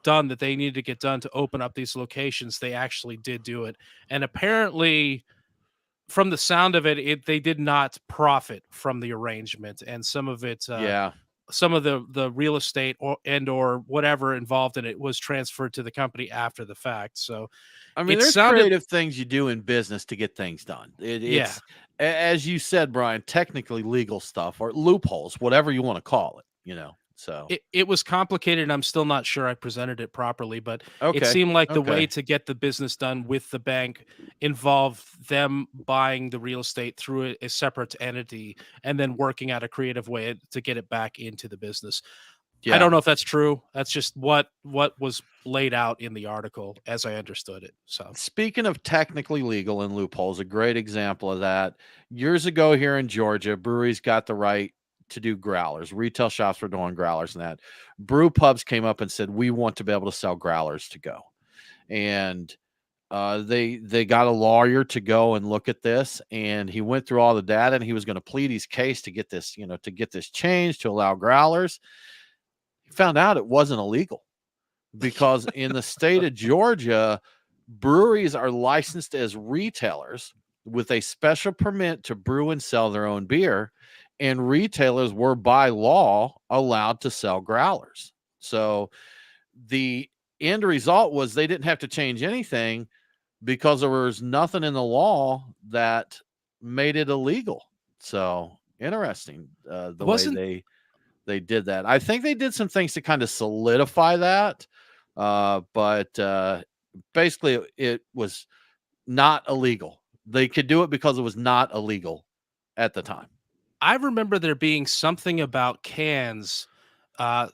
done that they needed to get done to open up these locations, they actually did do it. And apparently, from the sound of it, they did not profit from the arrangement, and some of it, some of the real estate or whatever involved in it was transferred to the company after the fact. So, I mean, there's creative things you do in business to get things done. It's, as you said, Brian, technically legal stuff or loopholes, whatever you want to call it. So it was complicated, and I'm still not sure I presented it properly, but okay. It seemed like the way to get the business done with the bank involved them buying the real estate through a separate entity and then working out a creative way to get it back into the business. Yeah. I don't know if that's true. That's just what was laid out in the article as I understood it. So, speaking of technically legal and loopholes, a great example of that, years ago here in Georgia, breweries got the right to do growlers. Retail shops were doing growlers, and that brew pubs came up and said, we want to be able to sell growlers to go. And they got a lawyer to go and look at this, and he went through all the data, and he was going to plead his case to get this, to get this changed to allow growlers. He found out it wasn't illegal, because in the state of Georgia, breweries are licensed as retailers with a special permit to brew and sell their own beer, and retailers were by law allowed to sell growlers. So the end result was they didn't have to change anything because there was nothing in the law that made it illegal. So interesting, the way they did that. I think they did some things to kind of solidify that, but basically it was not illegal. They could do it because it was not illegal at the time. I remember there being something about cans,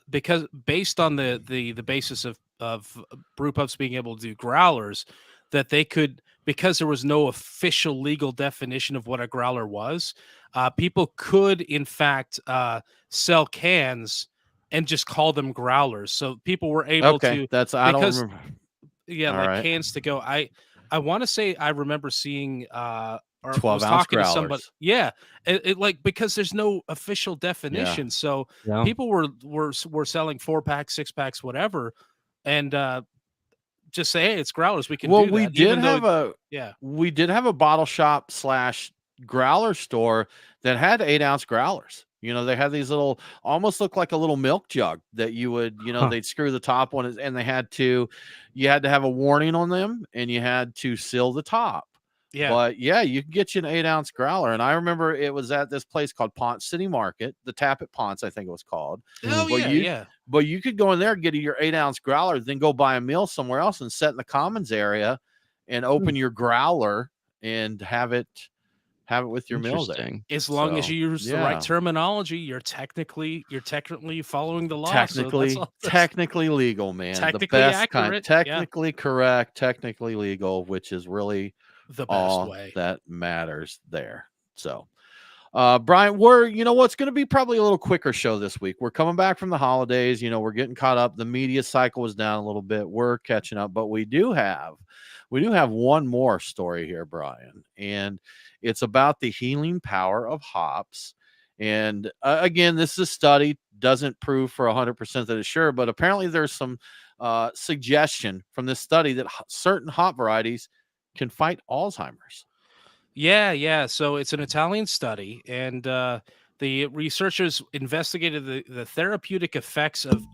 because based on the basis of brew pubs being able to do growlers, that they could, because there was no official legal definition of what a growler was, people could in fact sell cans and just call them growlers. So people were able to. That's I don't remember. Yeah, all like right. Cans to go. I want to say I remember seeing or 12 ounce talking growlers. To somebody. Yeah, it like, because there's no official definition, so people were selling 4-pack, 6-packs, whatever, and just say, hey, it's growlers. We can. Well, do we that, did have we did have a bottle shop / growler store that had 8-ounce growlers. They had these little, almost look like a little milk jug that you would, they'd screw the top on it, and you had to have a warning on them, and you had to seal the top. Yeah. But yeah, you can get you an 8-ounce growler. And I remember it was at this place called Ponce City Market, the Tap at Ponce, I think it was called. Oh, but But you could go in there and get your 8-ounce growler, then go buy a meal somewhere else and sit in the commons area and open your growler and have it with your meal there. As long as you use the right terminology, you're technically following the law. Technically legal, man. Technically the best accurate, technically correct, technically legal, which is really the best way that matters there. So Brian, what's going to be probably a little quicker show this week. We're coming back from the holidays. We're getting caught up. The media cycle was down a little bit. We're catching up, but we do have one more story here, Brian, and it's about the healing power of hops. And again, this is a study, doesn't prove for 100% that it's sure, but apparently there's some suggestion from this study that certain hop varieties can fight Alzheimer's. Yeah. So it's an Italian study, and the researchers investigated the therapeutic effects of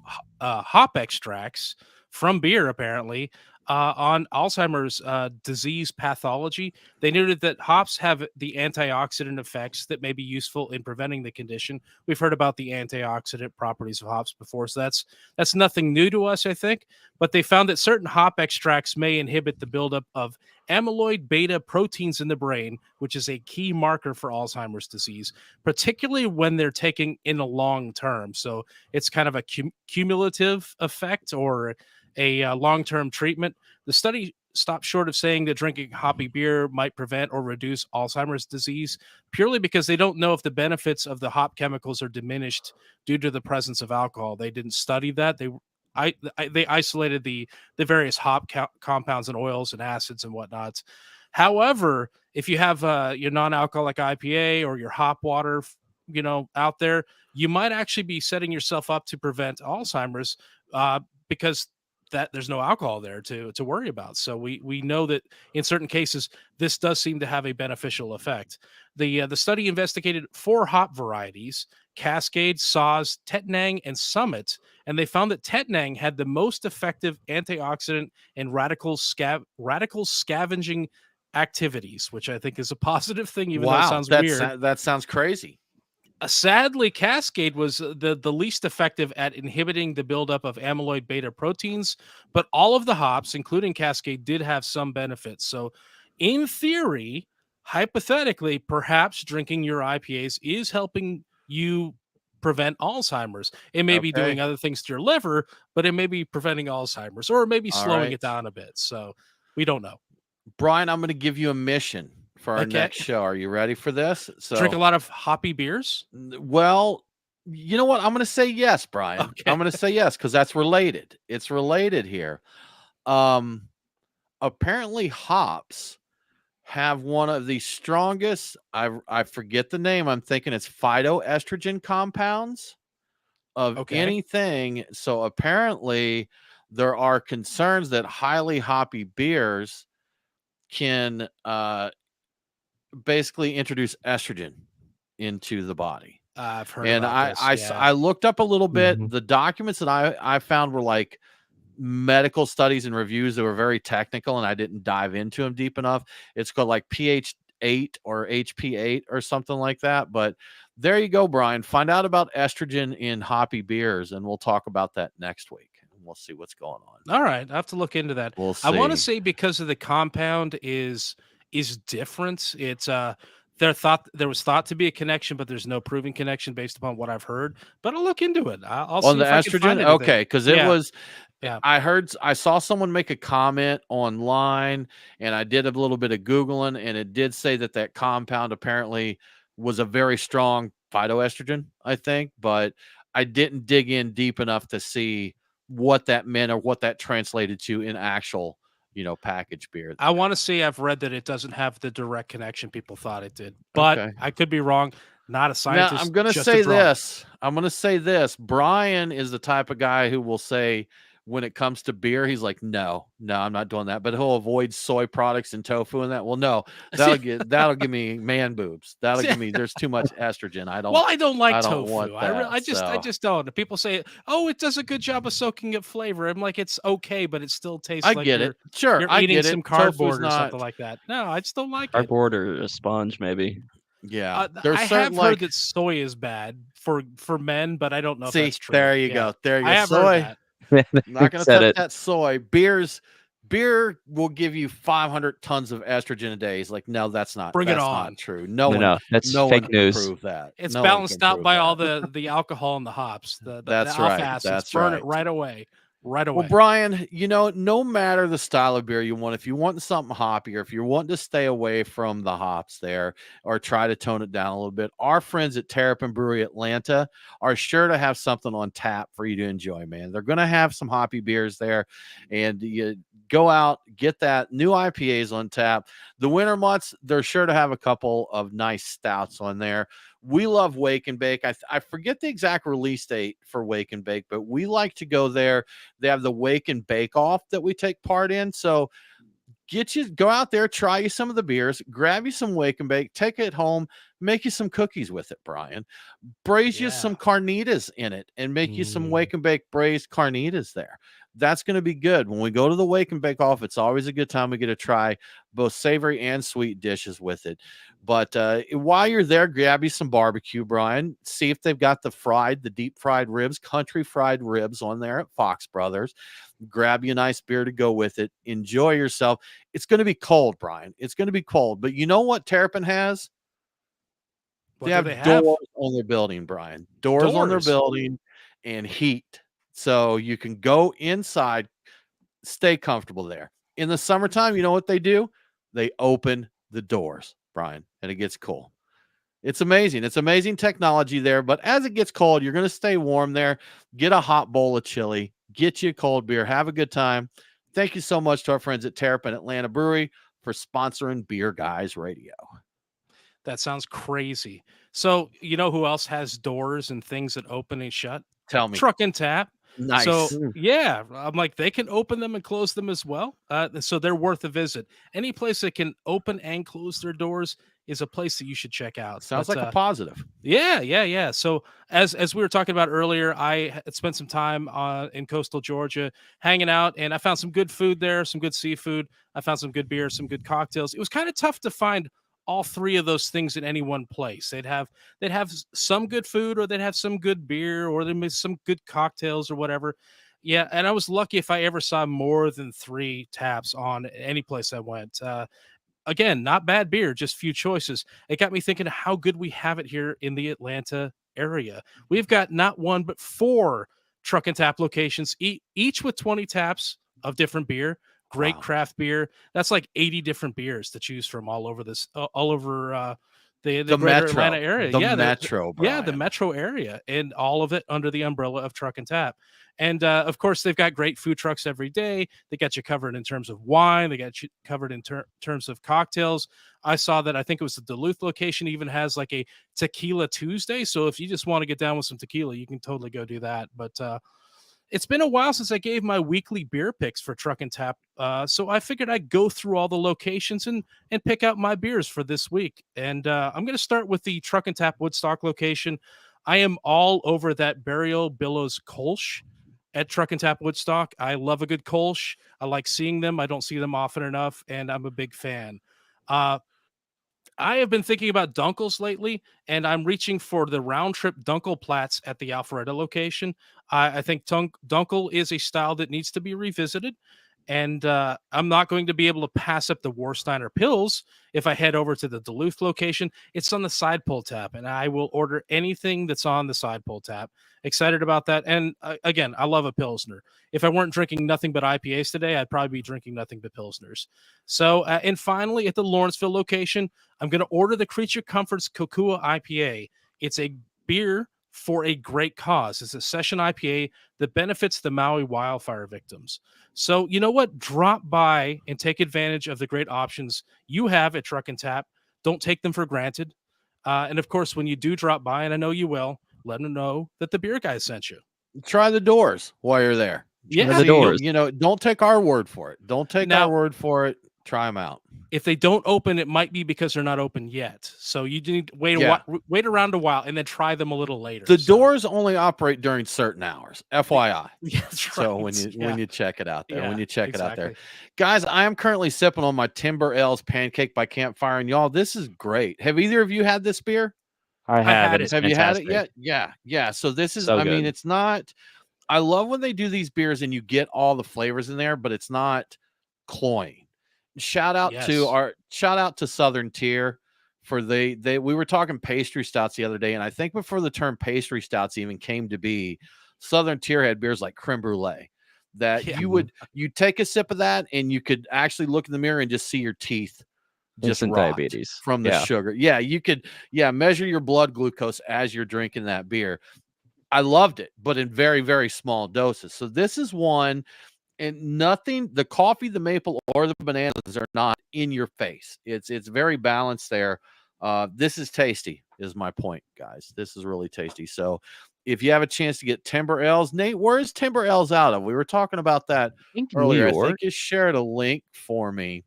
hop extracts from beer, apparently, on Alzheimer's disease pathology. They noted that hops have the antioxidant effects that may be useful in preventing the condition. We've heard about the antioxidant properties of hops before, so that's nothing new to us, I think. But they found that certain hop extracts may inhibit the buildup of amyloid beta proteins in the brain, which is a key marker for Alzheimer's disease, particularly when they're taken in a long term. So it's kind of a cumulative effect, or a long-term treatment. The study stopped short of saying that drinking hoppy beer might prevent or reduce Alzheimer's disease, purely because they don't know if the benefits of the hop chemicals are diminished due to the presence of alcohol. They didn't study that. They isolated the various hop compounds and oils and acids and whatnot. However, if you have your non-alcoholic IPA or your hop water, out there, you might actually be setting yourself up to prevent Alzheimer's, because that there's no alcohol there to worry about. So we know that in certain cases this does seem to have a beneficial effect. The study investigated 4 hop varieties: Cascade, Saaz, Tettnang, and Summit, and they found that Tettnang had the most effective antioxidant and radical scavenging activities, which I think is a positive thing, even though it sounds weird. That sounds crazy. Sadly, Cascade was the least effective at inhibiting the buildup of amyloid beta proteins, but all of the hops, including Cascade, did have some benefits. So, in theory, hypothetically, perhaps drinking your IPAs is helping you prevent Alzheimer's. It may be doing other things to your liver, but it may be preventing Alzheimer's, or maybe slowing it down a bit. So, we don't know. Brian, I'm going to give you a mission for our next show. Are you ready for this? So, drink a lot of hoppy beers? Well, you know what? I'm going to say yes, Brian. Okay. I'm going to say yes, because that's related. It's related here. Apparently hops have one of the strongest, I forget the name, I'm thinking it's phytoestrogen compounds of anything. So apparently there are concerns that highly hoppy beers can basically introduce estrogen into the body. I've heard about this. I looked up a little bit. Mm-hmm. The documents that I found were like medical studies and reviews that were very technical, and I didn't dive into them deep enough. It's called like pH8 or HP8 or something like that. But there you go, Brian. Find out about estrogen in hoppy beers, and we'll talk about that next week. We'll see what's going on. All right. I have to look into that. We'll see. I want to say, because of the compound is different. It's there was thought to be a connection, but there's no proven connection based upon what I've heard. But I'll look into it. I'll see the if I can find anything. Okay, because it was. Yeah, I saw someone make a comment online, and I did a little bit of Googling, and it did say that compound apparently was a very strong phytoestrogen, I think, but I didn't dig in deep enough to see what that meant or what that translated to in actual, packaged beer. I want to say I've read that it doesn't have the direct connection people thought it did, but I could be wrong. Not a scientist. Now, I'm going to say this. Brian is the type of guy who will say, when it comes to beer, he's like, no, I'm not doing that. But he'll avoid soy products and tofu and that. Well, no, that'll give me man boobs. That'll give me. There's too much estrogen. I don't like tofu. I just don't. People say, oh, it does a good job of soaking up flavor. I'm like, it's okay, but it still tastes. I get it. Sure, you're eating some cardboard or something like that. No, I just don't like cardboard or a sponge, maybe. Yeah, I have heard that soy is bad for men, but I don't know if that's true. There you go. There you go. I have heard that. Not going to touch that soy. Beer will give you 500 tons of estrogen a day. He's like, no, that's not. Bring it on. Not true. That's fake news. Prove that. It's balanced out by all the alcohol and the hops. That's right. Acids. Burn it right away. right Well, away. Brian, no matter the style of beer you want, if you want something hoppy or if you're wanting to stay away from the hops there or try to tone it down a little bit, our friends at Terrapin Brewery Atlanta are sure to have something on tap for you to enjoy, man. They're going to have some hoppy beers there, and you go out, get that new IPAs on tap. The winter months, they're sure to have a couple of nice stouts on there. We love Wake and Bake. I forget the exact release date for Wake and Bake, but we like to go there. They have the Wake and Bake Off that we take part in. So go out there, try you some of the beers, grab you some Wake and Bake, take it home, make you some cookies with it, Brian. Braise you Yeah. some carnitas in it and make you some Mm. Wake and Bake braised carnitas there. That's going to be good. When we go to the Wake and Bake Off, it's always a good time. We get to try both savory and sweet dishes with it. But while you're there, grab you some barbecue, Brian. See if they've got the deep fried ribs, country fried ribs on there at Fox Brothers. Grab you a nice beer to go with it. Enjoy yourself. It's going to be cold, Brian. It's going to be cold. But you know what Terrapin has? What They do have they have? doors on their building, Brian. Doors on their Doors. building and heat. So you can go inside, stay comfortable there. In the summertime, you know what they do? They open the doors, Brian, and it gets cool. It's amazing. It's amazing technology there. But as it gets cold, you're going to stay warm there. Get a hot bowl of chili, get you a cold beer, have a good time. Thank you so much to our friends at Terrapin Atlanta Brewery for sponsoring Beer Guys Radio. That sounds crazy. So, you know who else has doors and things that open and shut? Tell me. Truck and Tap. So, Nice. yeah, I'm like, they can open them and close them as well. So they're worth a visit. Any place that can open and close their doors is a place that you should check out. Sounds But, like a positive. yeah. So as we were talking about earlier, I had spent some time in coastal Georgia hanging out, and I found some good food there, some good seafood. I found some good beer, some good cocktails. It was kind of tough to find all three of those things in any one place. They'd have some good food, or they'd have some good beer, or they'd have some good cocktails or whatever. Yeah, and I was lucky if I ever saw more than three taps on any place I went. Again, not bad beer, just few choices. It got me thinking how good we have it here in the Atlanta area. We've got not one, but four truck and tap locations, each with 20 taps of different beer. Great Wow. craft beer. That's like 80 different beers to choose from all over the The greater Metro. Atlanta area. The Yeah, Metro, yeah, the Brian. metro area, and all of it under the umbrella of Truck and Tap. And of course, they've got great food trucks every day. They got you covered in terms of wine. They got you covered in terms of cocktails. I saw that I think it was the Duluth location even has like a Tequila Tuesday. So if you just want to get down with some tequila, you can totally go do that. But it's been a while since I gave my weekly beer picks for Truck and Tap. So I figured I'd go through all the locations and pick out my beers for this week. And I'm going to start with the Truck and Tap Woodstock location. I am all over that Burial Billows Kolsch at Truck and Tap Woodstock. I love a good Kolsch. I like seeing them. I don't see them often enough, and I'm a big fan. Uh, I have been thinking about Dunkels lately, and I'm reaching for the round trip Dunkelplatz at the Alpharetta location. I think Dunkel is a style that needs to be revisited, and I'm not going to be able to pass up the Warsteiner Pills if I head over to the Duluth location. It's on the side pull tap, and I will order anything that's on the side pull tap. Excited about that. And again, I love a Pilsner. If I weren't drinking nothing but IPAs today, I'd probably be drinking nothing but Pilsners. So, and finally, at the Lawrenceville location, I'm going to order the Creature Comforts Kokua IPA. It's a beer for a great cause. It's a session IPA that benefits the Maui wildfire victims. So, you know what? Drop by and take advantage of the great options you have at Truck and Tap. Don't take them for granted. And of course, when you do drop by, and I know you will, let them know that the beer guy sent you. Try the doors while you're there. Yeah, the doors. Don't take our word for it. Don't take Now- our word for it. Try them out. If they don't open, it might be because they're not open yet. So you need to wait around a while and then try them a little later. The So- doors only operate during certain hours, FYI. Yeah, that's right. So when you check it out there, exactly. guys, I am currently sipping on my Timber Ales Pancake by Campfire, and y'all, this is great. Have either of you had this beer? I have had it. it. It's Have you had it fantastic. yet? Yeah. So this is, So I mean, good. it's not. I love when they do these beers and you get all the flavors in there, but it's not cloying. Shout out to Southern Tier for we were talking pastry stouts the other day, and I think before the term pastry stouts even came to be, Southern Tier had beers like creme brulee. that Yeah. you take a sip of that and you could actually look in the mirror and just see your teeth just Instant rot diabetes. from the Yeah. sugar. Yeah, you could measure your blood glucose as you're drinking that beer. I loved it, but in very, very small doses. So this is one, and nothing, the coffee, the maple, or the bananas are not in your face. It's very balanced there. This is tasty, is my point, guys. This is really tasty. So if you have a chance to get Timber Ales, Nate, where's Timber Ales out of? We were talking about that I think New earlier. I York. think you shared a link for me.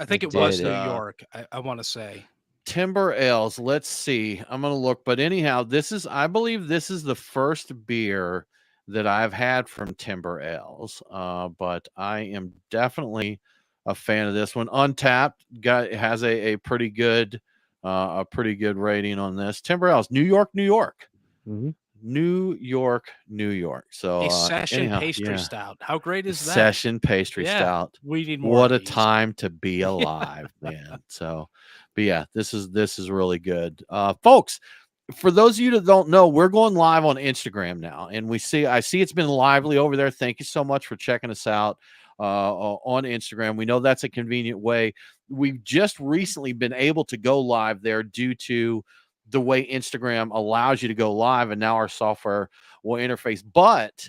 I think it was did. New York. I want to say. Timber Ales. Let's see. I'm gonna look, but anyhow, I believe this is the first beer that I've had from Timber Ales. But I am definitely a fan of this one. Untapped has a pretty good rating on this. Timber Ales, New York, New York. Mhm. New York, New York. So A session anyhow, pastry yeah. stout. How great is that? Session pastry Yeah, stout. we need more What of a these. time to be alive, man. So, but yeah, this is really good. Folks, for those of you that don't know, we're going live on Instagram now, and I see it's been lively over there. Thank you so much for checking us out on Instagram. We know that's a convenient way. We've just recently been able to go live there due to the way Instagram allows you to go live, and now our software will interface. But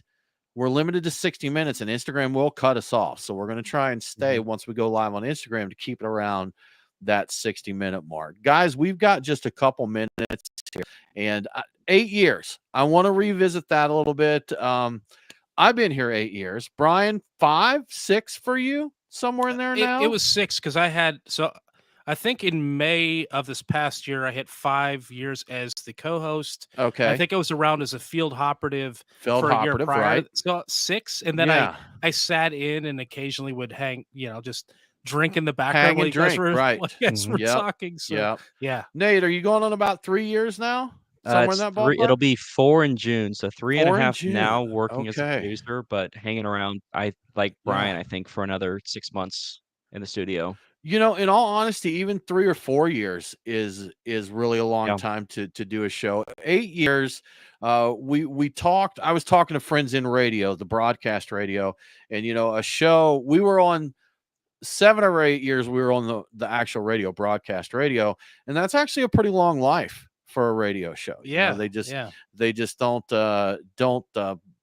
we're limited to 60 minutes, and Instagram will cut us off. So we're going to try and stay once we go live on Instagram to keep it around that 60-minute mark. Guys, we've got just a couple minutes here, and 8 years. I want to revisit that a little bit. I've been here 8 years. Brian, 5, 6 for you, somewhere in there now? It was 6 because I think in May of this past year, I hit 5 years as the co-host. Okay. I think I was around as a field operative Field for a year operative, prior. right? So 6, and then Yeah. I sat in and occasionally would hang, just drink in the background Hang while and you guys drink, were, right. while you guys were Yep. talking. So Yep. yeah. Nate, are you going on about 3 years now? Somewhere in It's that 3. ballpark? It'll be 4 in June, so 3 and a 4 in half now June. working as a Okay. producer, but hanging around. I like Brian. I think for another 6 months in the studio. In all honesty, even 3 or 4 years is really a long Yeah. time to do a show. 8 years, we talked. I was talking to friends in radio, the broadcast radio, and a show we were on 7 or 8 years. We were on the actual radio, broadcast radio, and that's actually a pretty long life for a radio show. Yeah. They just don't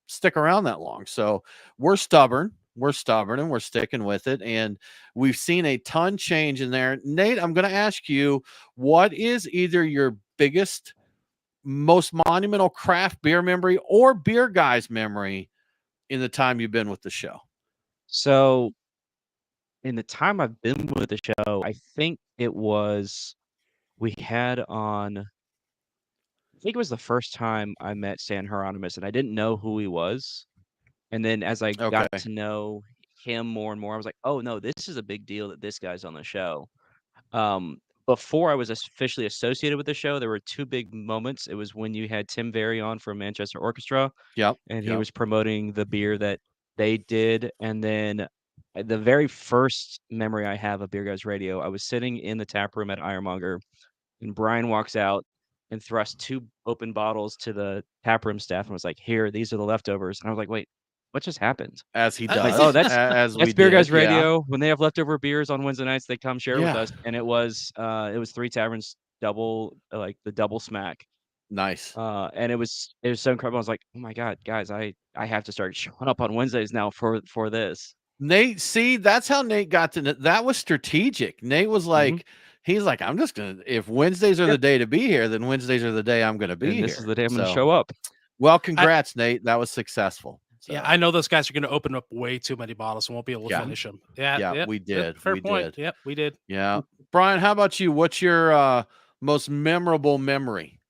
stick around that long. So we're stubborn. We're stubborn and we're sticking with it. And we've seen a ton change in there. Nate, I'm going to ask you, what is either your biggest, most monumental craft beer memory or beer guys memory in the time you've been with the show? So in the time I've been with the show, I think it was we had on. I think it was the first time I met San Hieronymus, and I didn't know who he was. And then as I got Okay. to know him more and more, I was like, "Oh no, this is a big deal that this guy's on the show." Before I was officially associated with the show, there were 2 big moments. It was when you had Tim Very on from Manchester Orchestra, Yep. and he Yep. was promoting the beer that they did. And then the very first memory I have of Beer Guys Radio, I was sitting in the tap room at Ironmonger, and Brian walks out and thrusts 2 open bottles to the taproom staff and was like, "Here, these are the leftovers." And I was like, "Wait, what just happened?" As he Like, does. "Oh, that's as we Beer did. Guys Yeah. Radio. When they have leftover beers on Wednesday nights, they come share with Yeah. us." And it was 3 Taverns double, like the double smack. Nice. And it was so incredible. I was like, "Oh my God, guys, I have to start showing up on Wednesdays now for this." Nate, see, that's how Nate got to that was strategic. Nate was like, he's like, I'm just gonna, if Wednesdays are the Yep. day to be here, then Wednesdays are the day I'm gonna be And here. this is the day I'm gonna So, show up. well, congrats, Nate. That was successful. So, Yeah, I know those guys are going to open up way too many bottles and won't be able to Yeah. finish them. Yeah, Yeah, yep, we yep, did. fair We point. did. Yep, we did. Yeah. Brian, how about you? What's your most memorable memory?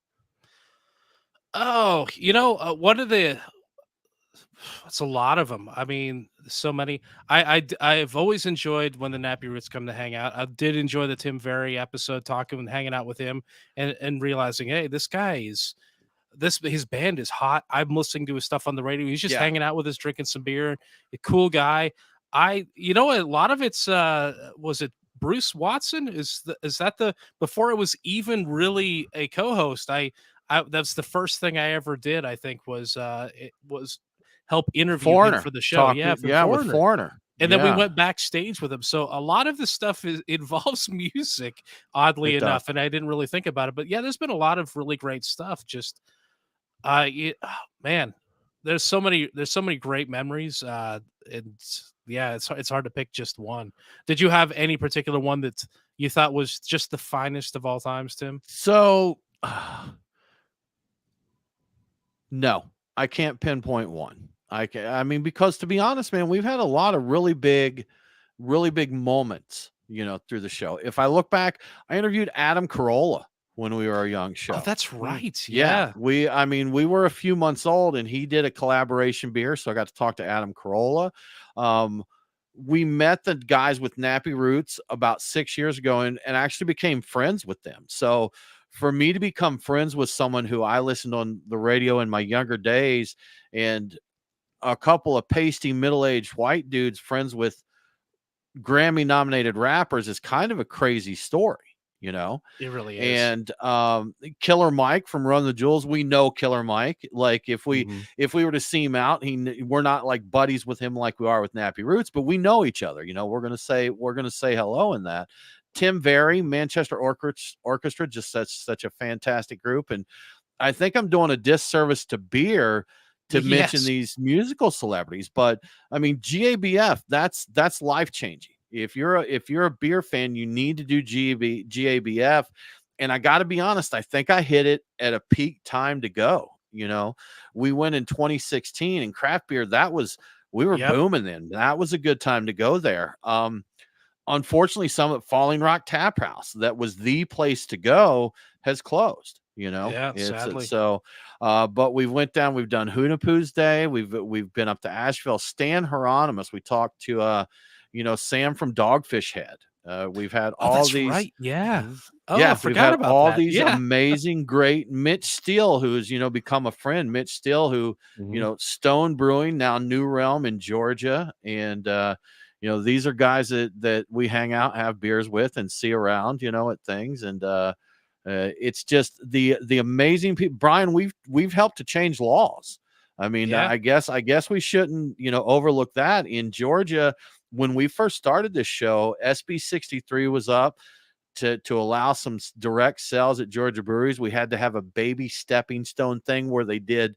Oh, one of the it's a lot of them. I mean, so many. I've always enjoyed when the Nappy Roots come to hang out. I did enjoy the Tim Very episode, talking and hanging out with him, and realizing, hey, this guy is his band is hot. I'm listening to his stuff on the radio. He's just Yeah. hanging out with us, drinking some beer. A cool guy. A lot of it's was it Bruce Watson? Is that the before it was even really a co-host? I that's the first thing I ever did. I think was it was help interview him Foreigner for the show. Yeah, for with Foreigner. Foreigner. And then we went backstage with him. So a lot of the stuff involves music, oddly It enough, does. and I didn't really think about it. But yeah, there's been a lot of really great stuff. Just man, there's so many great memories. And yeah, it's hard to pick just one. Did you have any particular one that you thought was just the finest of all times, Tim? So no, I can't pinpoint one. I mean, because to be honest, man, we've had a lot of really big moments, through the show. If I look back, I interviewed Adam Carolla when we were a young show. Oh, that's right. Yeah. We were a few months old and he did a collaboration beer. So I got to talk to Adam Carolla. We met the guys with Nappy Roots about 6 years ago and actually became friends with them. So for me to become friends with someone who I listened on the radio in my younger days and a couple of pasty middle-aged white dudes friends with Grammy nominated rappers is kind of a crazy story, It really is. and Killer Mike from Run the Jewels, we know Killer Mike. Like if we were to see him out, we're not like buddies with him like we are with Nappy Roots, but we know each other. We're gonna say hello in that. Tim Very, Manchester Orchestra, just such a fantastic group, and I think I'm doing a disservice to beer to mention these musical celebrities, but I mean GABF, that's life changing. If you're a beer fan, you need to do GABF. And I got to be honest, I think I hit it at a peak time to go. We went in 2016 and craft beer. We were booming then. That was a good time to go there. Unfortunately, some at Falling Rock Tap House, that was the place to go, has closed. Sadly. So, but we went down. We've done Hoonapoo's Day. We've been up to Asheville. Stan Hieronymus. We talked to Sam from Dogfish Head. We've had all these. Right. Yeah. Oh, yeah, I forgot about all that. These amazing, great Mitch Steele, who's become a friend. Mitch Steele, who Stone Brewing, now New Realm in Georgia, and these are guys that we hang out, have beers with, and see around, at things, and it's just the amazing people. Brian, we've helped to change laws. I mean, I guess we shouldn't overlook that. In Georgia, when we first started this show, SB 63 was up to allow some direct sales at Georgia breweries. We had to have a baby stepping stone thing where they did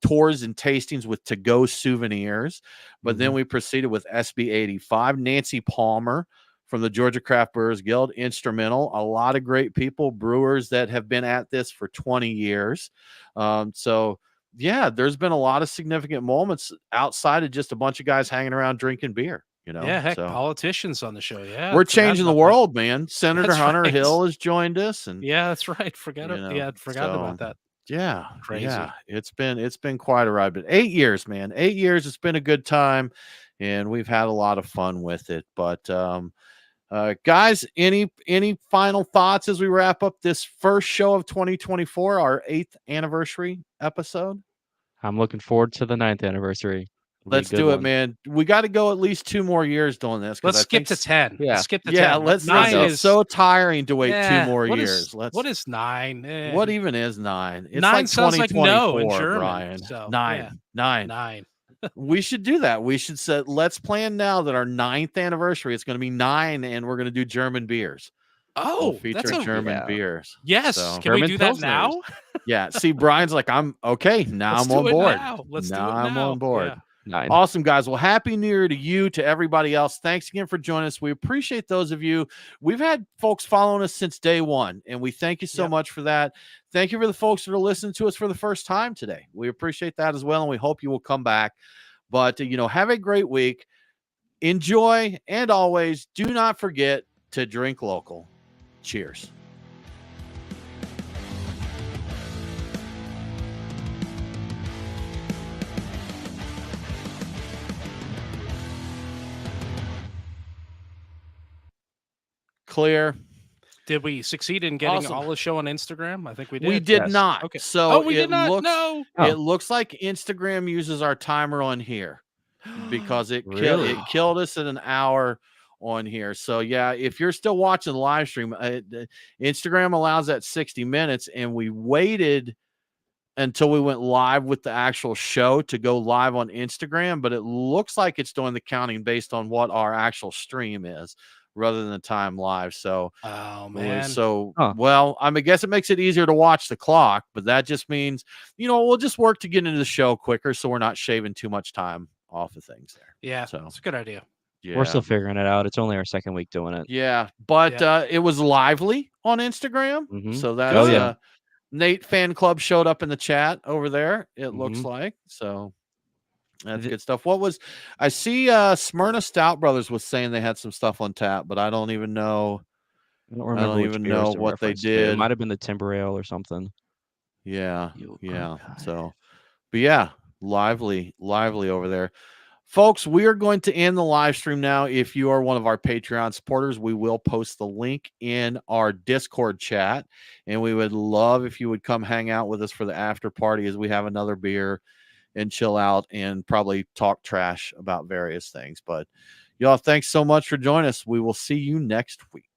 tours and tastings with to-go souvenirs. But then we proceeded with SB 85. Nancy Palmer from the Georgia Craft Brewers Guild, instrumental. A lot of great people, brewers that have been at this for 20 years. So yeah, there's been a lot of significant moments outside of just a bunch of guys hanging around drinking beer. Yeah, heck, politicians on the show. Yeah, we're changing the world, man. Senator Hunter Hill has joined us, and that's right. Forgot about that. Yeah, crazy. Yeah, it's been quite a ride. But 8 years, man, 8 years. It's been a good time, and we've had a lot of fun with it. But guys, any final thoughts as we wrap up this first show of 2024, our 8th anniversary episode? I'm looking forward to the 9th anniversary. Let's do it, man. We got to go at least 2 more years doing this. Let's skip to 10. Yeah, let's skip to 10. Let's. It's so tiring to wait 2 more years. What is 9? What even is 9? It's 9 like sounds like no in German. Brian. So, 9. We should do that. We should say, let's plan now that our 9th anniversary, it's going to be 9, and we're going to do German beers. Oh, we'll feature German beers. Yes. So, can we do that now? Yeah. See, Brian's like, I'm okay. Now I'm on board. Let's do it now. I'm on board. Yeah. 9. Awesome, guys. Well, happy New Year to you, to everybody else. Thanks again for joining us. We appreciate those of you. We've had folks following us since day one, and we thank you so much for that. Thank you for the folks that are listening to us for the first time today. We appreciate that as well, and we hope you will come back. But, have a great week. Enjoy, and always do not forget to drink local. Cheers. Clear. Did we succeed in getting all the show on Instagram? I think we did. We did not. Okay. So we did not. No. It looks like Instagram uses our timer on here because it killed us at an hour on here. So yeah, if you're still watching the live stream, Instagram allows that 60 minutes, and we waited until we went live with the actual show to go live on Instagram, but it looks like it's doing the counting based on what our actual stream is rather than the time live. So, Oh man. well, I guess it makes it easier to watch the clock, but that just means, we'll just work to get into the show quicker so we're not shaving too much time off of things there. Yeah, So it's a good idea. We're still figuring it out. It's only our second week doing it. Yeah, but it was lively on Instagram. So that's Nate fan club showed up in the chat over there, it looks like. So that's good stuff. I see Smyrna Stout Brothers was saying they had some stuff on tap, but I don't even know. I don't remember what they did. did. It might have been the Timber Ale or something. Yeah. So, but yeah, lively over there. Folks, we are going to end the live stream now. If you are one of our Patreon supporters, we will post the link in our Discord chat, and we would love if you would come hang out with us for the after party as we have another beer and chill out and probably talk trash about various things. But y'all, thanks so much for joining us. We will see you next week.